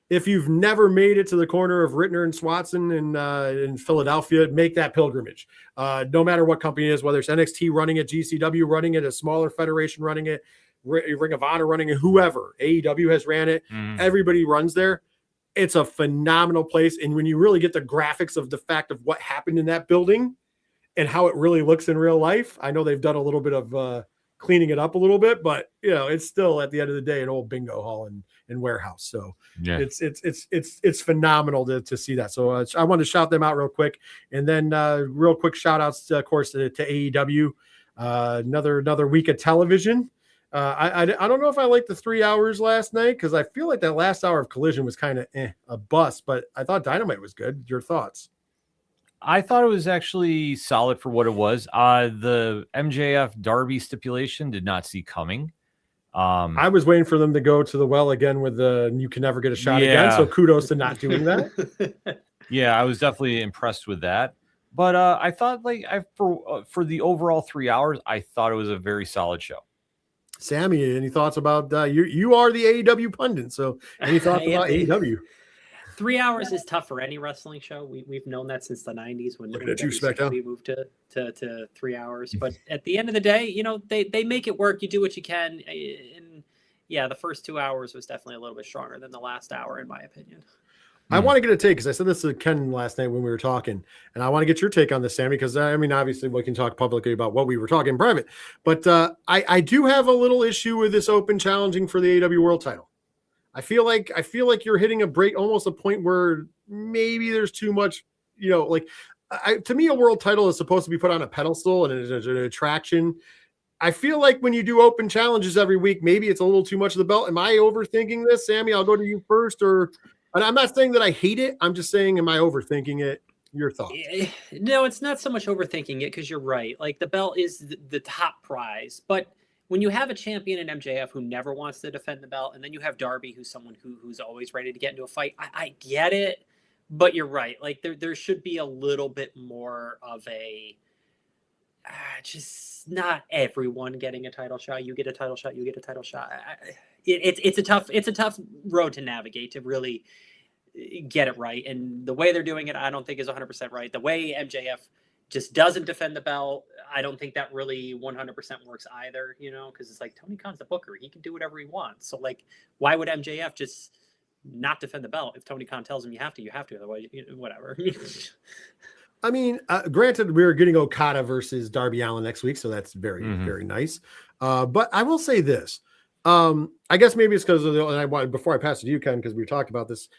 if you've never made it to the corner of Rittner and Swatson in Philadelphia, make that pilgrimage. No matter what company it is, whether it's NXT running it, GCW running it, a smaller federation running it, Ring of Honor running it, whoever, AEW has ran it, everybody runs there. It's a phenomenal place. And when you really get the graphics of the fact of what happened in that building and how it really looks in real life, I know they've done a little bit of cleaning it up a little bit, but it's still at the end of the day an old bingo hall and warehouse. So it's phenomenal to see that. So I want to shout them out real quick, and then real quick shout outs of course to AEW. Another week of television. I don't know if I like the 3 hours last night because I feel like that last hour of Collision was kind of a bust, but I thought Dynamite was good. Your thoughts? I thought it was actually solid for what it was. The MJF Darby stipulation did not see coming. I was waiting for them to go to the well again with the you can never get a shot again. So kudos to not doing that. Yeah, I was definitely impressed with that. But I thought for the overall 3 hours, I thought it was a very solid show. Sammy, any thoughts about you are the AEW pundit, so any thoughts about AEW? 3 hours is tough for any wrestling show. We've known that since the 90s when we moved to 3 hours. But at the end of the day, they make it work. You do what you can. And yeah, the first 2 hours was definitely a little bit stronger than the last hour, in my opinion. I want to get a take because I said this to Ken last night when we were talking, and I want to get your take on this, Sammy, because I mean, obviously we can talk publicly about what we were talking in private, but I do have a little issue with this open challenging for the AEW World Title. I feel like you're hitting a break, almost a point where maybe there's too much, to me, a world title is supposed to be put on a pedestal and it's an attraction. I feel like when you do open challenges every week, maybe it's a little too much of the belt. Am I overthinking this, Sammy? I'll go to you first, and I'm not saying that I hate it. I'm just saying, am I overthinking it? Your thoughts? No, it's not so much overthinking it because you're right. Like the belt is the top prize, but when you have a champion in MJF who never wants to defend the belt, and then you have Darby, who's someone who's always ready to get into a fight, I get it, but you're right. Like there should be a little bit more of a just not everyone getting a title shot. You get a title shot. You get a title shot. It's a tough road to navigate to really get it right. And the way they're doing it, I don't think is 100% right. The way MJF just doesn't defend the belt, I don't think that really 100% works either, because it's like Tony Khan's the booker. He can do whatever he wants. So like, why would MJF just not defend the belt? If Tony Khan tells him you have to, otherwise, whatever. I mean, granted, we're getting Okada versus Darby Allin next week, so that's very, very nice. But I will say this. I guess maybe it's because before I pass it to you, Ken, because we talked about this.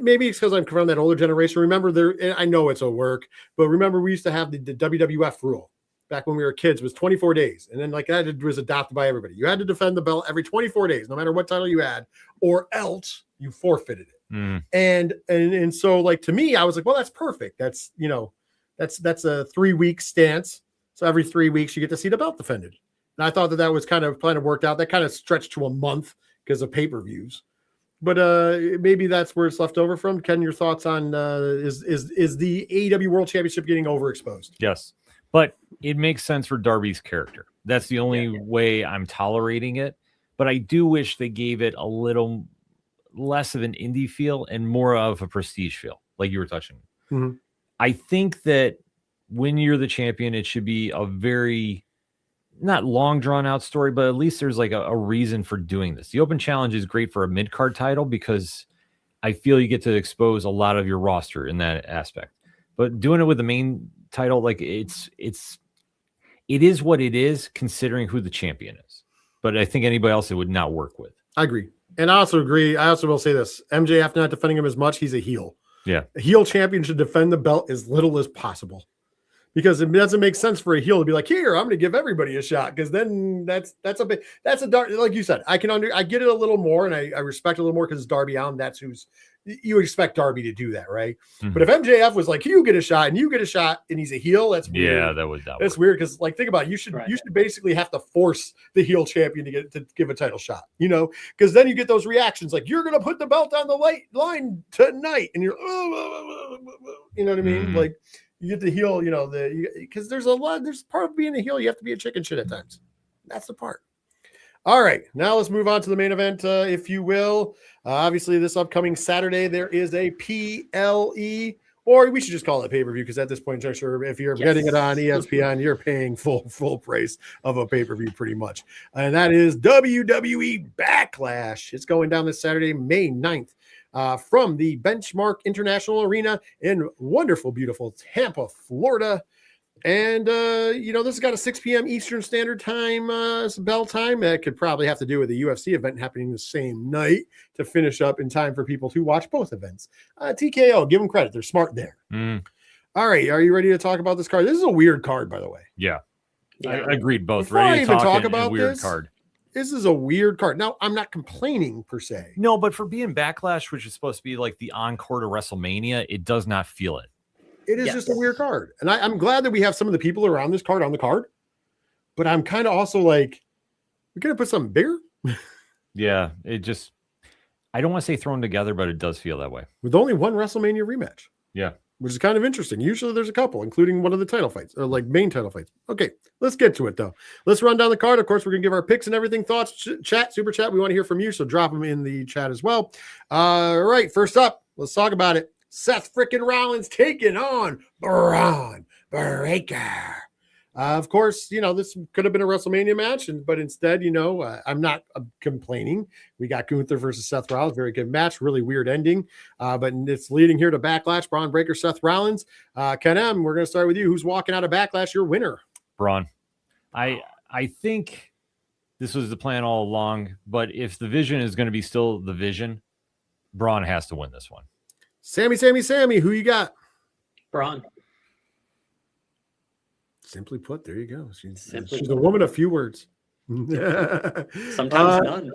Maybe it's because I'm from that older generation. Remember, I know it's a work, but remember we used to have the WWF rule back when we were kids. Was 24 days, and then like that was adopted by everybody. You had to defend the belt every 24 days, no matter what title you had, or else you forfeited it. And so like to me, I was like, well, that's perfect. That's that's a 3-week stance. So every 3 weeks you get to see the belt defended. And I thought that was kind of worked out. That kind of stretched to a month because of pay-per-views. But maybe that's where it's left over from. Ken, your thoughts on is the AEW World Championship getting overexposed? Yes, but it makes sense for Darby's character. That's the only way I'm tolerating it. But I do wish they gave it a little less of an indie feel and more of a prestige feel, like you were touching. I think that when you're the champion, it should be a very not long drawn out story, but at least there's like a reason for doing this. The open challenge is great for a mid card title because I feel you get to expose a lot of your roster in that aspect, but doing it with the main title, like it is what it is considering who the champion is. But I think anybody else it would not work with. I agree. And I also agree. I also will say this, MJF not defending him as much. He's a heel. Yeah. A heel champion should defend the belt as little as possible. Because it doesn't make sense for a heel to be like, here, I'm going to give everybody a shot. Because then that's a dark, like you said, I get it a little more, and I respect it a little more because it's Darby Allin. That's you expect Darby to do that, right? But if MJF was like, you get a shot and you get a shot, and he's a heel, that's weird. Yeah, that's weird because like think about it, you should basically have to force the heel champion to give a title shot, because then you get those reactions like you're going to put the belt on the line tonight, and you're, you know what I mean, like. You get the heel, because there's part of being a heel. You have to be a chicken shit at times. That's the part. All right. Now let's move on to the main event, if you will. Obviously, this upcoming Saturday, there is a PLE, or we should just call it pay-per-view, because at this point, sure, if you're getting it on ESPN, you're paying full price of a pay-per-view pretty much. And that is WWE Backlash. It's going down this Saturday, May 9th. From the Benchmark International Arena in wonderful, beautiful Tampa, Florida. And, this has got a 6 p.m. Eastern Standard Time bell time. That could probably have to do with the UFC event happening the same night to finish up in time for people to watch both events. TKO, give them credit. They're smart there. All right. Are you ready to talk about this card? This is a weird card, by the way. Yeah. I agreed both. Before ready I to even talk talk about weird this, card. This is a weird card. Now, I'm not complaining per se. No, but for being Backlash, which is supposed to be like the encore to WrestleMania, it does not feel it. It is just a weird card. And I'm glad that we have some of the people around this card on the card. But I'm kind of also like, we're going to put something bigger? Yeah, I don't want to say thrown together, but it does feel that way. With only one WrestleMania rematch. Yeah. Which is kind of interesting. Usually there's a couple, including one of the title fights, or like main title fights. Okay, let's get to it, though. Let's run down the card. Of course, we're going to give our picks and everything. Thoughts, chat, super chat. We want to hear from you, so drop them in the chat as well. All right, first up, let's talk about it. Seth frickin' Rollins taking on Braun Breaker. Of course, this could have been a WrestleMania match, but instead, I'm not complaining. We got Gunther versus Seth Rollins. Very good match. Really weird ending. But it's leading here to Backlash. Braun Breaker, Seth Rollins. Ken M., we're going to start with you. Who's walking out of Backlash? Your winner. Braun. I think this was the plan all along, but if the vision is going to be still the vision, Braun has to win this one. Sammy, who you got? Braun. Simply put, there you go. She's a woman of few words. Sometimes none.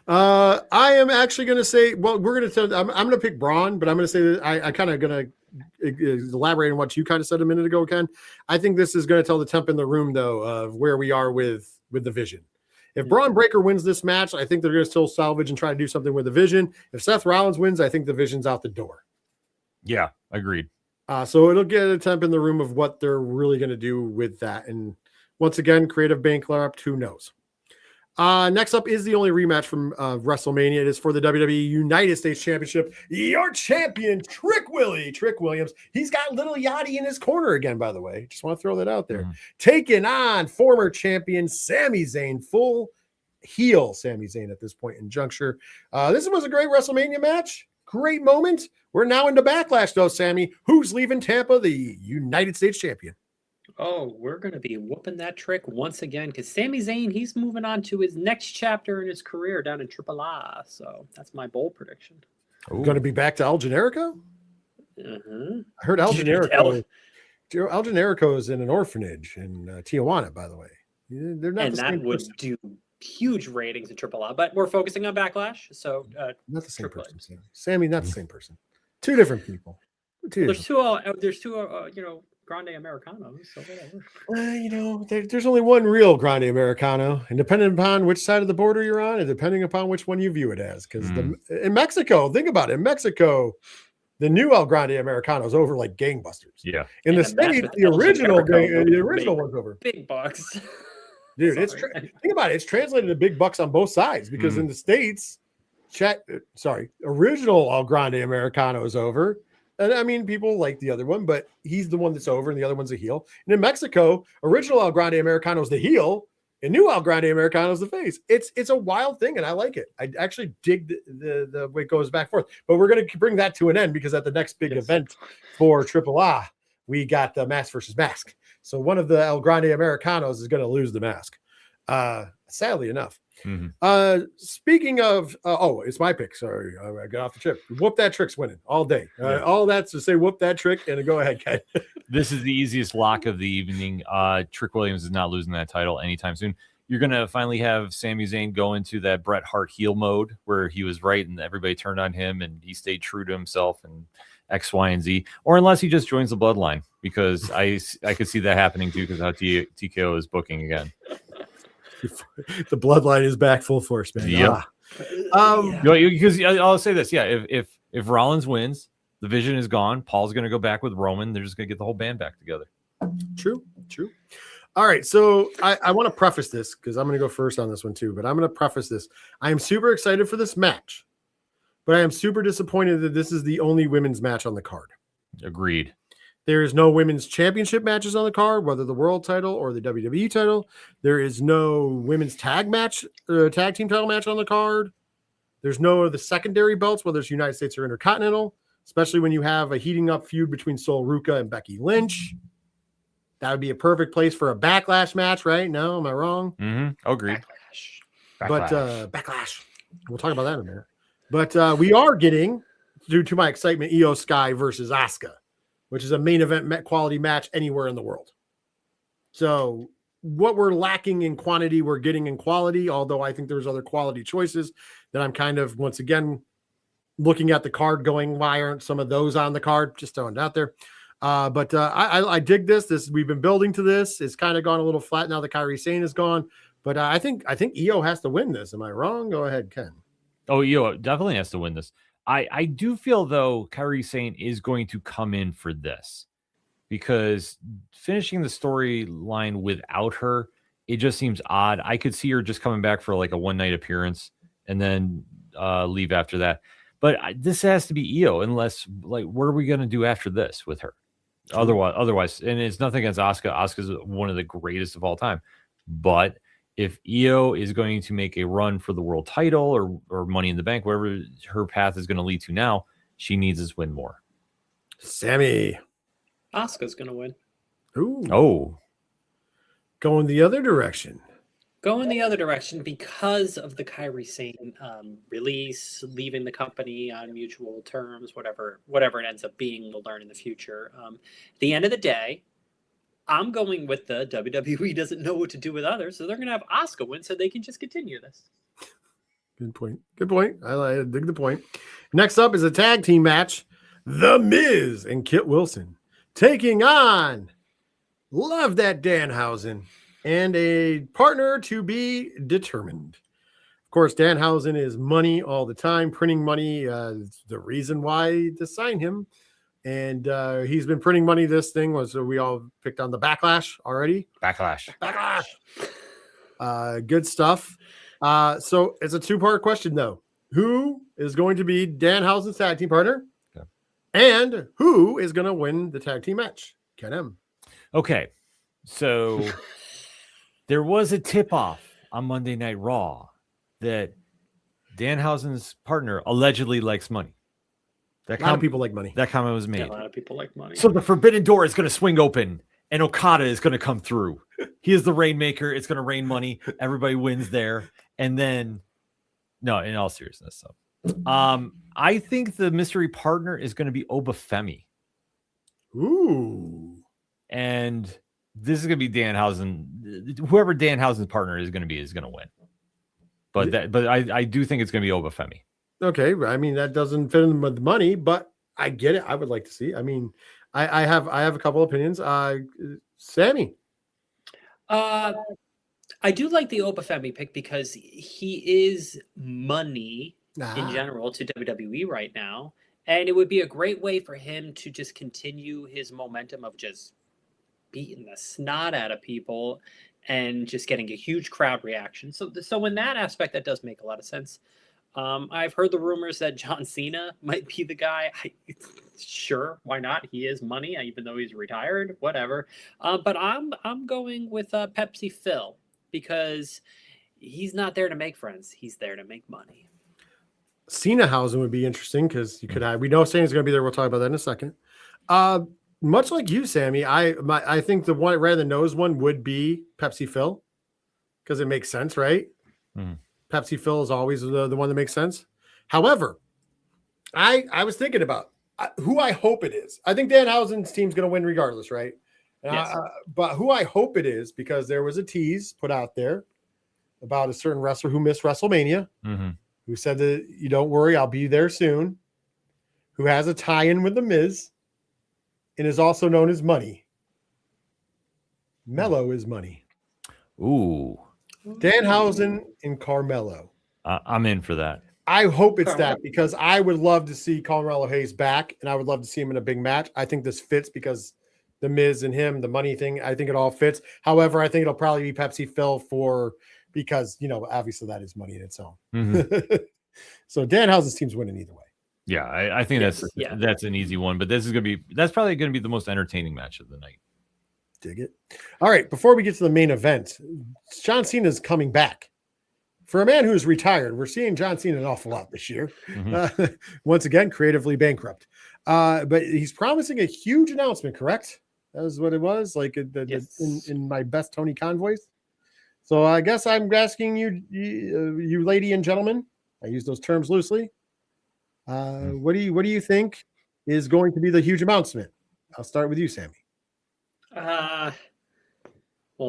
I am actually going to say, well, I'm going to pick Braun, but I'm going to say that I kind of going to elaborate on what you kind of said a minute ago, Ken. I think this is going to tell the temp in the room, though, of where we are with the vision. If Braun Breaker wins this match, I think they're going to still salvage and try to do something with the vision. If Seth Rollins wins, I think the vision's out the door. Yeah, agreed. So it'll get a temp in the room of what they're really going to do with that. And once again, creative bankrupt, who knows? Next up is the only rematch from WrestleMania. It is for the WWE United States Championship. Your champion, Trick Williams. He's got Little Yachty in his corner again, by the way. Just want to throw that out there. Taking on former champion Sami Zayn, full heel Sami Zayn at this point in juncture. This was a great WrestleMania match. great moment. We're now into Backlash, though, Sammy. Who's leaving Tampa, the United States champion? Oh, we're going to be whooping that trick once again because Sami Zayn, he's moving on to his next chapter in his career down in AAA. So that's my bold prediction. Going to be back to El Generico? Uh-huh. I heard El Generico. El Generico is in an orphanage in Tijuana, by the way. They're not and the that same would person. do huge ratings in AAA, but we're focusing on Backlash. So not the same Triple person, Sammy. Not the same person. Two different people. There's two Grande Americanos. So whatever. There's only one real Grande Americano, and depending upon which side of the border you're on, and depending upon which one you view it as, because in Mexico, think about it. In Mexico, the new El Grande Americano is over like gangbusters. Yeah. In the States, the original one's over. Big bucks. Dude, think about it. It's translated to big bucks on both sides because in the States, original El Grande Americano is over. And I mean, people like the other one, but he's the one that's over and the other one's a heel. And in Mexico, original El Grande Americano is the heel and new El Grande Americano is the face. It's a wild thing, and I like it. I actually dig the way it goes back and forth. But we're going to bring that to an end because at the next big event for AAA, we got the mask versus mask. So one of the El Grande Americanos is going to lose the mask, sadly enough. Speaking of, it's my pick. Sorry, I got off the trip. Whoop that trick's winning all day. All that's to say, whoop that trick and go ahead, Ken. This is the easiest lock of the evening. Trick Williams is not losing that title anytime soon. You're going to finally have Sami Zayn go into that Bret Hart heel mode where he was right and everybody turned on him and he stayed true to himself and X, Y, and Z, or unless he just joins the bloodline, because I could see that happening too, because how TKO is booking again. The bloodline is back full force, man. Yeah. Because I'll say this. Yeah. If Rollins wins, the vision is gone. Paul's going to go back with Roman. They're just going to get the whole band back together. True. All right. So I want to preface this because I'm going to go first on this one too, but I'm going to preface this. I am super excited for this match, but I am super disappointed that this is the only women's match on the card. Agreed. There is no women's championship matches on the card, whether the world title or the WWE title. There is no women's tag team title match on the card. There's no of the secondary belts, whether it's United States or Intercontinental, especially when you have a heating up feud between Sol Ruca and Becky Lynch. That would be a perfect place for a Backlash match, right? No, am I wrong? Agreed. Backlash. We'll talk about that in a minute. But we are getting, due to my excitement, Io Sky versus Asuka, which is a main event quality match anywhere in the world. So what we're lacking in quantity, we're getting in quality, although I think there's other quality choices that I'm kind of, once again, looking at the card going, why aren't some of those on the card? Just throwing it out there. But I dig this. We've been building to this. It's kind of gone a little flat now that Kairi Sane is gone. But I think Io has to win this. Am I wrong? Go ahead, Ken. Oh, Io definitely has to win this. I do feel, though, Kairi Sane is going to come in for this because finishing the storyline without her, it just seems odd. I could see her just coming back for like a one-night appearance and then leave after that. But this has to be Io, unless, like, what are we going to do after this with her? Otherwise, and it's nothing against Asuka. Asuka's one of the greatest of all time. But if Io is going to make a run for the world title or Money in the Bank, wherever her path is going to lead to now, she needs this win more. Sammy. Asuka's going to win. Ooh. Oh. Going the other direction. Going the other direction because of the Kairi Sane release, leaving the company on mutual terms, whatever it ends up being, we'll learn in the future. At the end of the day, I'm going with the WWE doesn't know what to do with others, so they're going to have Asuka win so they can just continue this. Good point. I dig the point. Next up is a tag team match. The Miz and Kit Wilson taking on Love That Danhausen and a partner to be determined. Of course, Danhausen is money all the time, printing money. The reason why to sign him. And he's been printing money. This thing was, we all picked on the Backlash already. Backlash. Good stuff. So it's a two-part question, though. Who is going to be Danhausen's tag team partner? Okay. And who is going to win the tag team match? Ken M. Okay. So there was a tip-off on Monday Night Raw that Danhausen's partner allegedly likes money. A lot of people like money. That comment was Yeah, made. a lot of people like money. So the forbidden door is going to swing open, and Okada is going to come through. He is the rainmaker. It's going to rain money. Everybody wins there, and then no, in all seriousness, so I think the mystery partner is going to be Obafemi. Ooh. And this is going to be Danhausen. Whoever Danhausen's partner is going to win. But I do think it's going to be Obafemi. Okay, I mean that doesn't fit in with money, but I get it. I would like to see. I mean, I have a couple opinions. Sammy. I do like the Obafemi pick because he is money in general to WWE right now. And it would be a great way for him to just continue his momentum of just beating the snot out of people and just getting a huge crowd reaction. So in that aspect, that does make a lot of sense. I've heard the rumors that John Cena might be the guy. Sure, why not? He is money, even though he's retired, whatever. But I'm going with Pepsi Phil because he's not there to make friends. He's there to make money. Cenahausen would be interesting because you could have. We know Cena's going to be there. We'll talk about that in a second. Much like you, Sammy, I think the one rather than nose one would be Pepsi Phil because it makes sense, right? Mm-hmm. Pepsi Phil is always the one that makes sense. However, I was thinking about who I hope it is. I think Danhausen's team's going to win regardless, right? Yes. But who I hope it is, because there was a tease put out there about a certain wrestler who missed WrestleMania, who said that, you don't worry, I'll be there soon, who has a tie-in with The Miz, and is also known as Money. Mello is Money. Ooh. Danhausen and Carmelo. I'm in for that. I hope it's that because I would love to see Carmelo Hayes back, and I would love to see him in a big match. I think this fits because The Miz and him, the money thing, I think it all fits. However, I think it'll probably be Pepsi Phil because, obviously that is money in its own. So Danhausen's team's winning either way. Yeah, I think that's an easy one, but that's probably going to be the most entertaining match of the night. Dig it. All right, before we get to the main event, John Cena's coming back. For a man who's retired, we're seeing John Cena an awful lot this year. Once again, creatively bankrupt. But he's promising a huge announcement, correct? That was what it was, like in my best Tony Khan voice. So I guess I'm asking you lady and gentlemen, I use those terms loosely. What do you think is going to be the huge announcement? I'll start with you, Sammy. Well,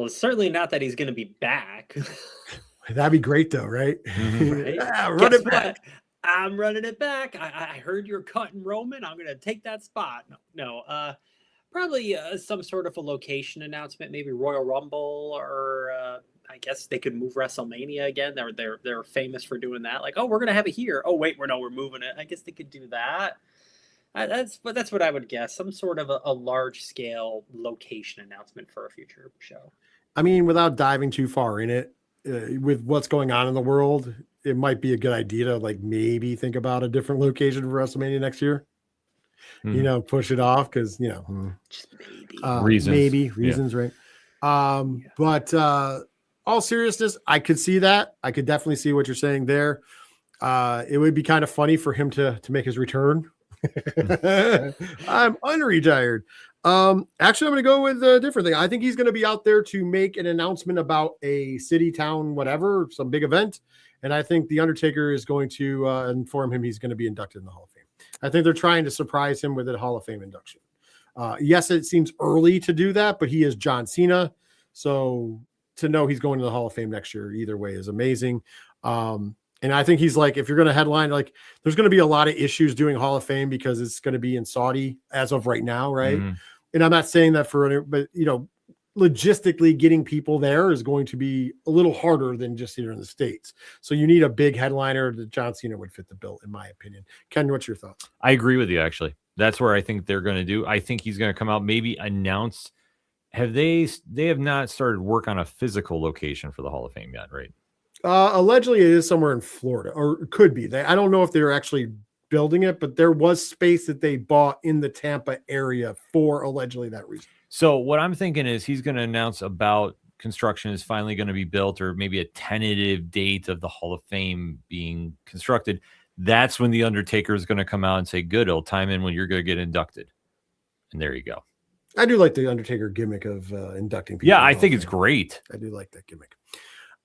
it's certainly not that he's going to be back. That'd be great, though, right? Right? Run it back. I'm running it back. I heard you're cutting Roman. I'm going to take that spot. No. Probably some sort of a location announcement, maybe Royal Rumble, or I guess they could move WrestleMania again. They're famous for doing that. Like, oh, we're going to have it here. Oh, wait, we're moving it. I guess they could do that. That's what I would guess. Some sort of a large scale location announcement for a future show. I mean, without diving too far in it, with what's going on in the world, it might be a good idea to maybe think about a different location for WrestleMania next year. Push it off because just maybe reasons, right? But all seriousness, I could see that. I could definitely see what you're saying there. It would be kind of funny for him to make his return. I'm unretired. Actually, I'm going to go with a different thing. I think he's going to be out there to make an announcement about a city, town, whatever, some big event. And I think The Undertaker is going to inform him he's going to be inducted in the Hall of Fame. I think they're trying to surprise him with a Hall of Fame induction. Yes, it seems early to do that, but he is John Cena. So to know he's going to the Hall of Fame next year, either way, is amazing. And I think he's if you're going to headline, there's going to be a lot of issues doing Hall of Fame because it's going to be in Saudi as of right now, right? And I'm not saying that but logistically getting people there is going to be a little harder than just here in the States. So you need a big headliner. That John Cena would fit the bill, in my opinion. Ken, what's your thoughts? I agree with you, actually. That's where I think they're going to do. I think he's going to come out, maybe announce. They have not started work on a physical location for the Hall of Fame yet, right? Allegedly, it is somewhere in Florida, or it could be. I don't know if they're actually building it, but there was space that they bought in the Tampa area for allegedly that reason. So what I'm thinking is he's going to announce about construction is finally going to be built, or maybe a tentative date of the Hall of Fame being constructed. that's when the Undertaker is going to come out and say, "Good, it'll time in when you're going to get inducted." And there you go. I do like the Undertaker gimmick of inducting people. Yeah, I think it's great. I do like that gimmick.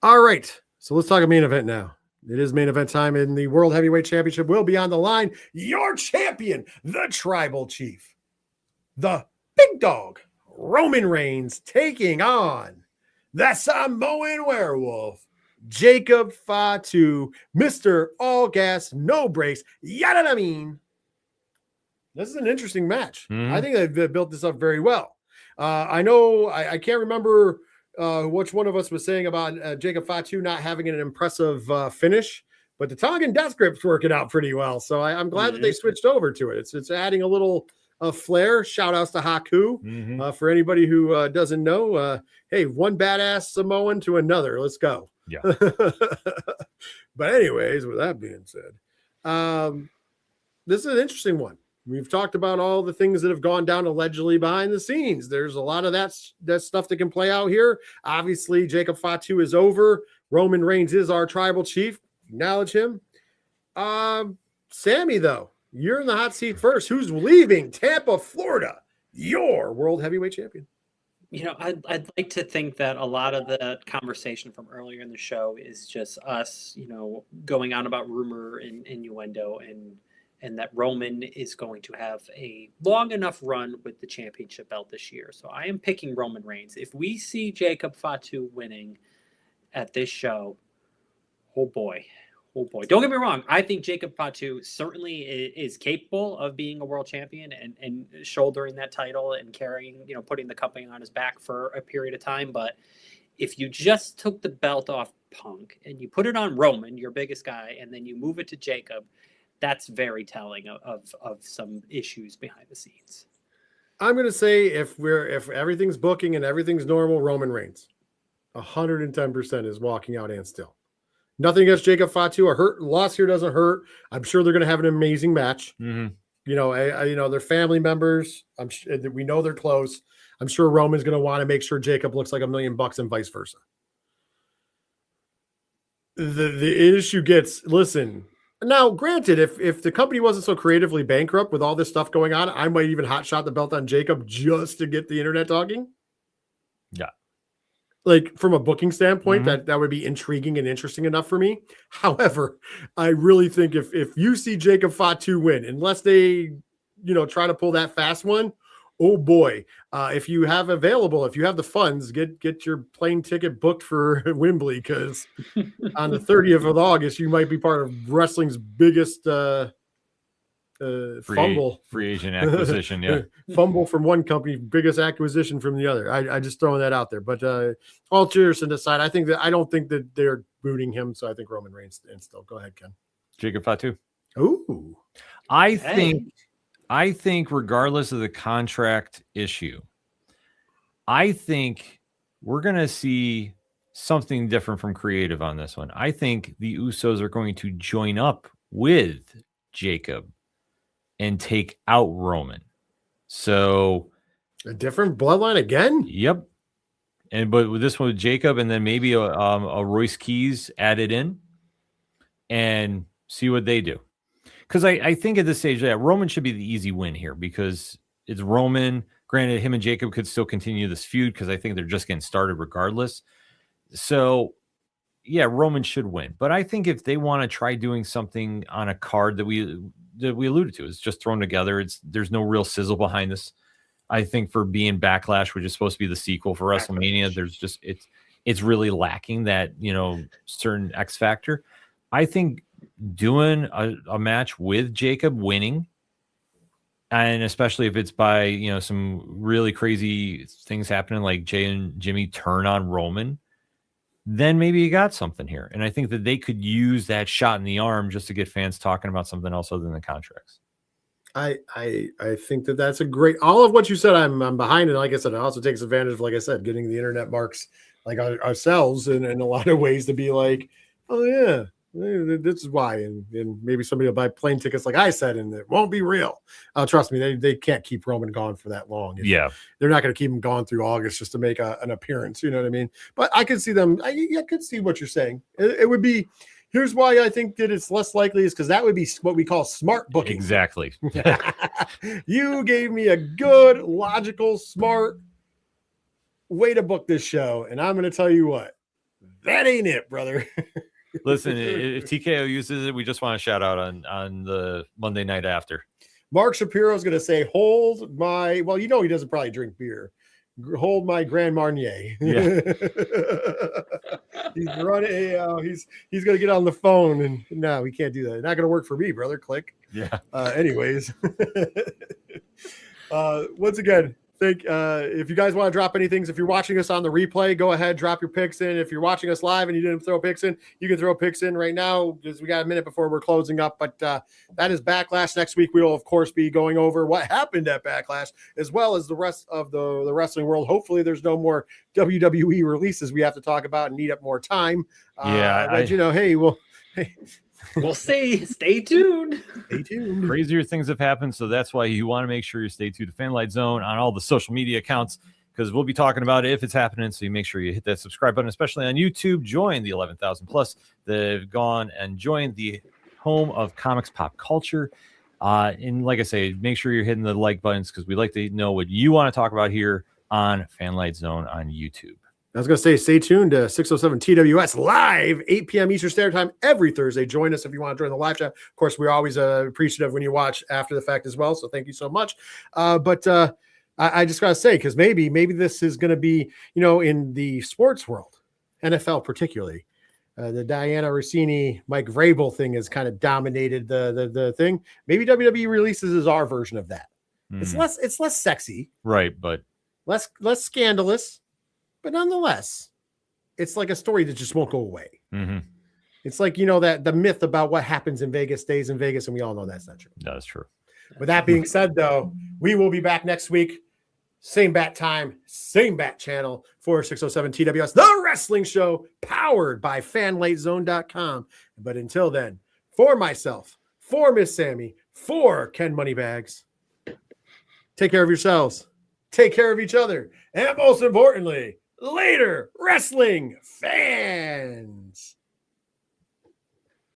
All right, so let's talk a main event now. It is main event time, and the World Heavyweight Championship will be on the line. Your champion, the Tribal Chief, the Big Dog, Roman Reigns, taking on the Samoan Werewolf, Jacob Fatu, Mr. All Gas, No Brakes, yada I mean. This is an interesting match. I think they've built this up very well. I know I can't remember which one of us was saying about Jacob Fatu not having an impressive finish, but the Tongan death grip's working out pretty well. So I'm glad that they switched over to it. It's adding a little flair. Shout outs to Haku. For anybody who doesn't know, hey, one badass Samoan to another. Let's go. Yeah. But anyways, with that being said, this is an interesting one. We've talked about all the things that have gone down allegedly behind the scenes. There's a lot of that stuff that can play out here. Obviously, Jacob Fatu is over. Roman Reigns is our tribal chief. Acknowledge him. Sammy, though, you're in the hot seat first. Who's leaving Tampa, Florida? Your world heavyweight champion. You know, I'd like to think that a lot of the conversation from earlier in the show is just us, you know, going on about rumor and innuendo and that Roman is going to have a long enough run with the championship belt this year. So I am picking Roman Reigns. If we see Jacob Fatu winning at this show, oh boy. Don't get me wrong. I think Jacob Fatu certainly is capable of being a world champion and shouldering that title and carrying, you know, putting the company on his back for a period of time. But if you just took the belt off Punk and you put it on Roman, your biggest guy, and then you move it to Jacob, that's very telling of some issues behind the scenes. I'm going to say if everything's booking and everything's normal, Roman Reigns, 110% is walking out and still. Nothing against Jacob Fatu. A loss here doesn't hurt. I'm sure they're going to have an amazing match. You know, they're family members. We know they're close. I'm sure Roman's going to want to make sure Jacob looks like $1 million and vice versa. The issue gets, listen. Now, granted, if the company wasn't so creatively bankrupt with all this stuff going on, I might even hotshot the belt on Jacob just to get the internet talking. Yeah. Like from a booking standpoint, that would be intriguing and interesting enough for me. However, I really think if you see Jacob Fatu win, unless they, you know, try to pull that fast one, oh boy. If you have the funds, get your plane ticket booked for Wembley, because on the 30th of August, you might be part of wrestling's biggest fumble. Free agent acquisition, yeah. Fumble from one company, biggest acquisition from the other. I just throwing that out there. But all seriousness aside, I don't think that they're booting him, so I think Roman Reigns and still. Go ahead, Ken. Jacob Fatu. Ooh. I think regardless of the contract issue, I think we're going to see something different from creative on this one. I think the Usos are going to join up with Jacob and take out Roman. So a different bloodline again? Yep. But with this one with Jacob, and then maybe a Royce Keys added in and see what they do. Because I think at this stage, Roman should be the easy win here because it's Roman. Granted, him and Jacob could still continue this feud because I think they're just getting started regardless. So, yeah, Roman should win. But I think if they want to try doing something on a card that we alluded to, it's just thrown together. There's no real sizzle behind this. I think for being Backlash, which is supposed to be the sequel for WrestleMania, there's just it's really lacking that, you know, certain X factor. I think doing a match with Jacob winning, and especially if it's by, you know, some really crazy things happening like Jay and Jimmy turn on Roman, then maybe you got something here. And I think that they could use that shot in the arm just to get fans talking about something else other than the contracts. I think that's a great, all of what you said, I'm behind it. Like I said, it also takes advantage of, like I said, getting the internet marks like ourselves in a lot of ways to be like, oh yeah, this is why. And maybe somebody will buy plane tickets like I said, and it won't be real. Trust me, they can't keep Roman gone for that long. Yeah. They're not going to keep him gone through August just to make an appearance. You know what I mean? But I could see them. I could see what you're saying. It would be, Here's why I think that it's less likely is because that would be what we call smart booking. Exactly. You gave me a good, logical, smart way to book this show. And I'm going to tell you what, that ain't it, brother. Listen, if TKO uses it, we just want to shout out on the Monday night after. Mark Shapiro is going to say, hold my, well, he doesn't probably drink beer. Hold my Grand Marnier. Yeah. He's running. He's going to get on the phone, and no, we can't do that. It's not going to work for me, brother. Click. Yeah. Anyways, once again, if you guys want to drop anything, if you're watching us on the replay, go ahead, drop your picks in. If you're watching us live and you didn't throw picks in, you can throw picks in right now because we got a minute before we're closing up. But that is Backlash. Next week, we will, of course, be going over what happened at Backlash, as well as the rest of the wrestling world. Hopefully, there's no more WWE releases we have to talk about and need up more time. We'll see. Stay tuned. Stay tuned. Crazier things have happened, so that's why you want to make sure you stay tuned to Fanlight Zone on all the social media accounts, because we'll be talking about it if it's happening. So you make sure you hit that subscribe button, especially on YouTube. Join the 11,000 plus that have gone and joined the home of comics pop culture. And like I say, make sure you're hitting the like buttons because we like to know what you want to talk about here on Fanlight Zone on YouTube. I was going to say, stay tuned to 607 TWS live, 8 p.m. Eastern Standard Time every Thursday. Join us if you want to join the live chat. Of course, we're always appreciative when you watch after the fact as well. So thank you so much. But I just got to say, because maybe this is going to be, in the sports world, NFL particularly, the Diana Rossini, Mike Vrabel thing has kind of dominated the thing. Maybe WWE Releases is our version of that. It's less sexy, right? But less scandalous. But nonetheless, it's like a story that just won't go away. Mm-hmm. It's like, that the myth about what happens in Vegas stays in Vegas, and we all know that's not true. That's true. With that being said, though, we will be back next week. Same bat time, same bat channel for 607 TWS, the wrestling show powered by fanlightzone.com. But until then, for myself, for Miss Sammy, for Ken Moneybags, take care of yourselves, take care of each other, and most importantly, later, wrestling fans.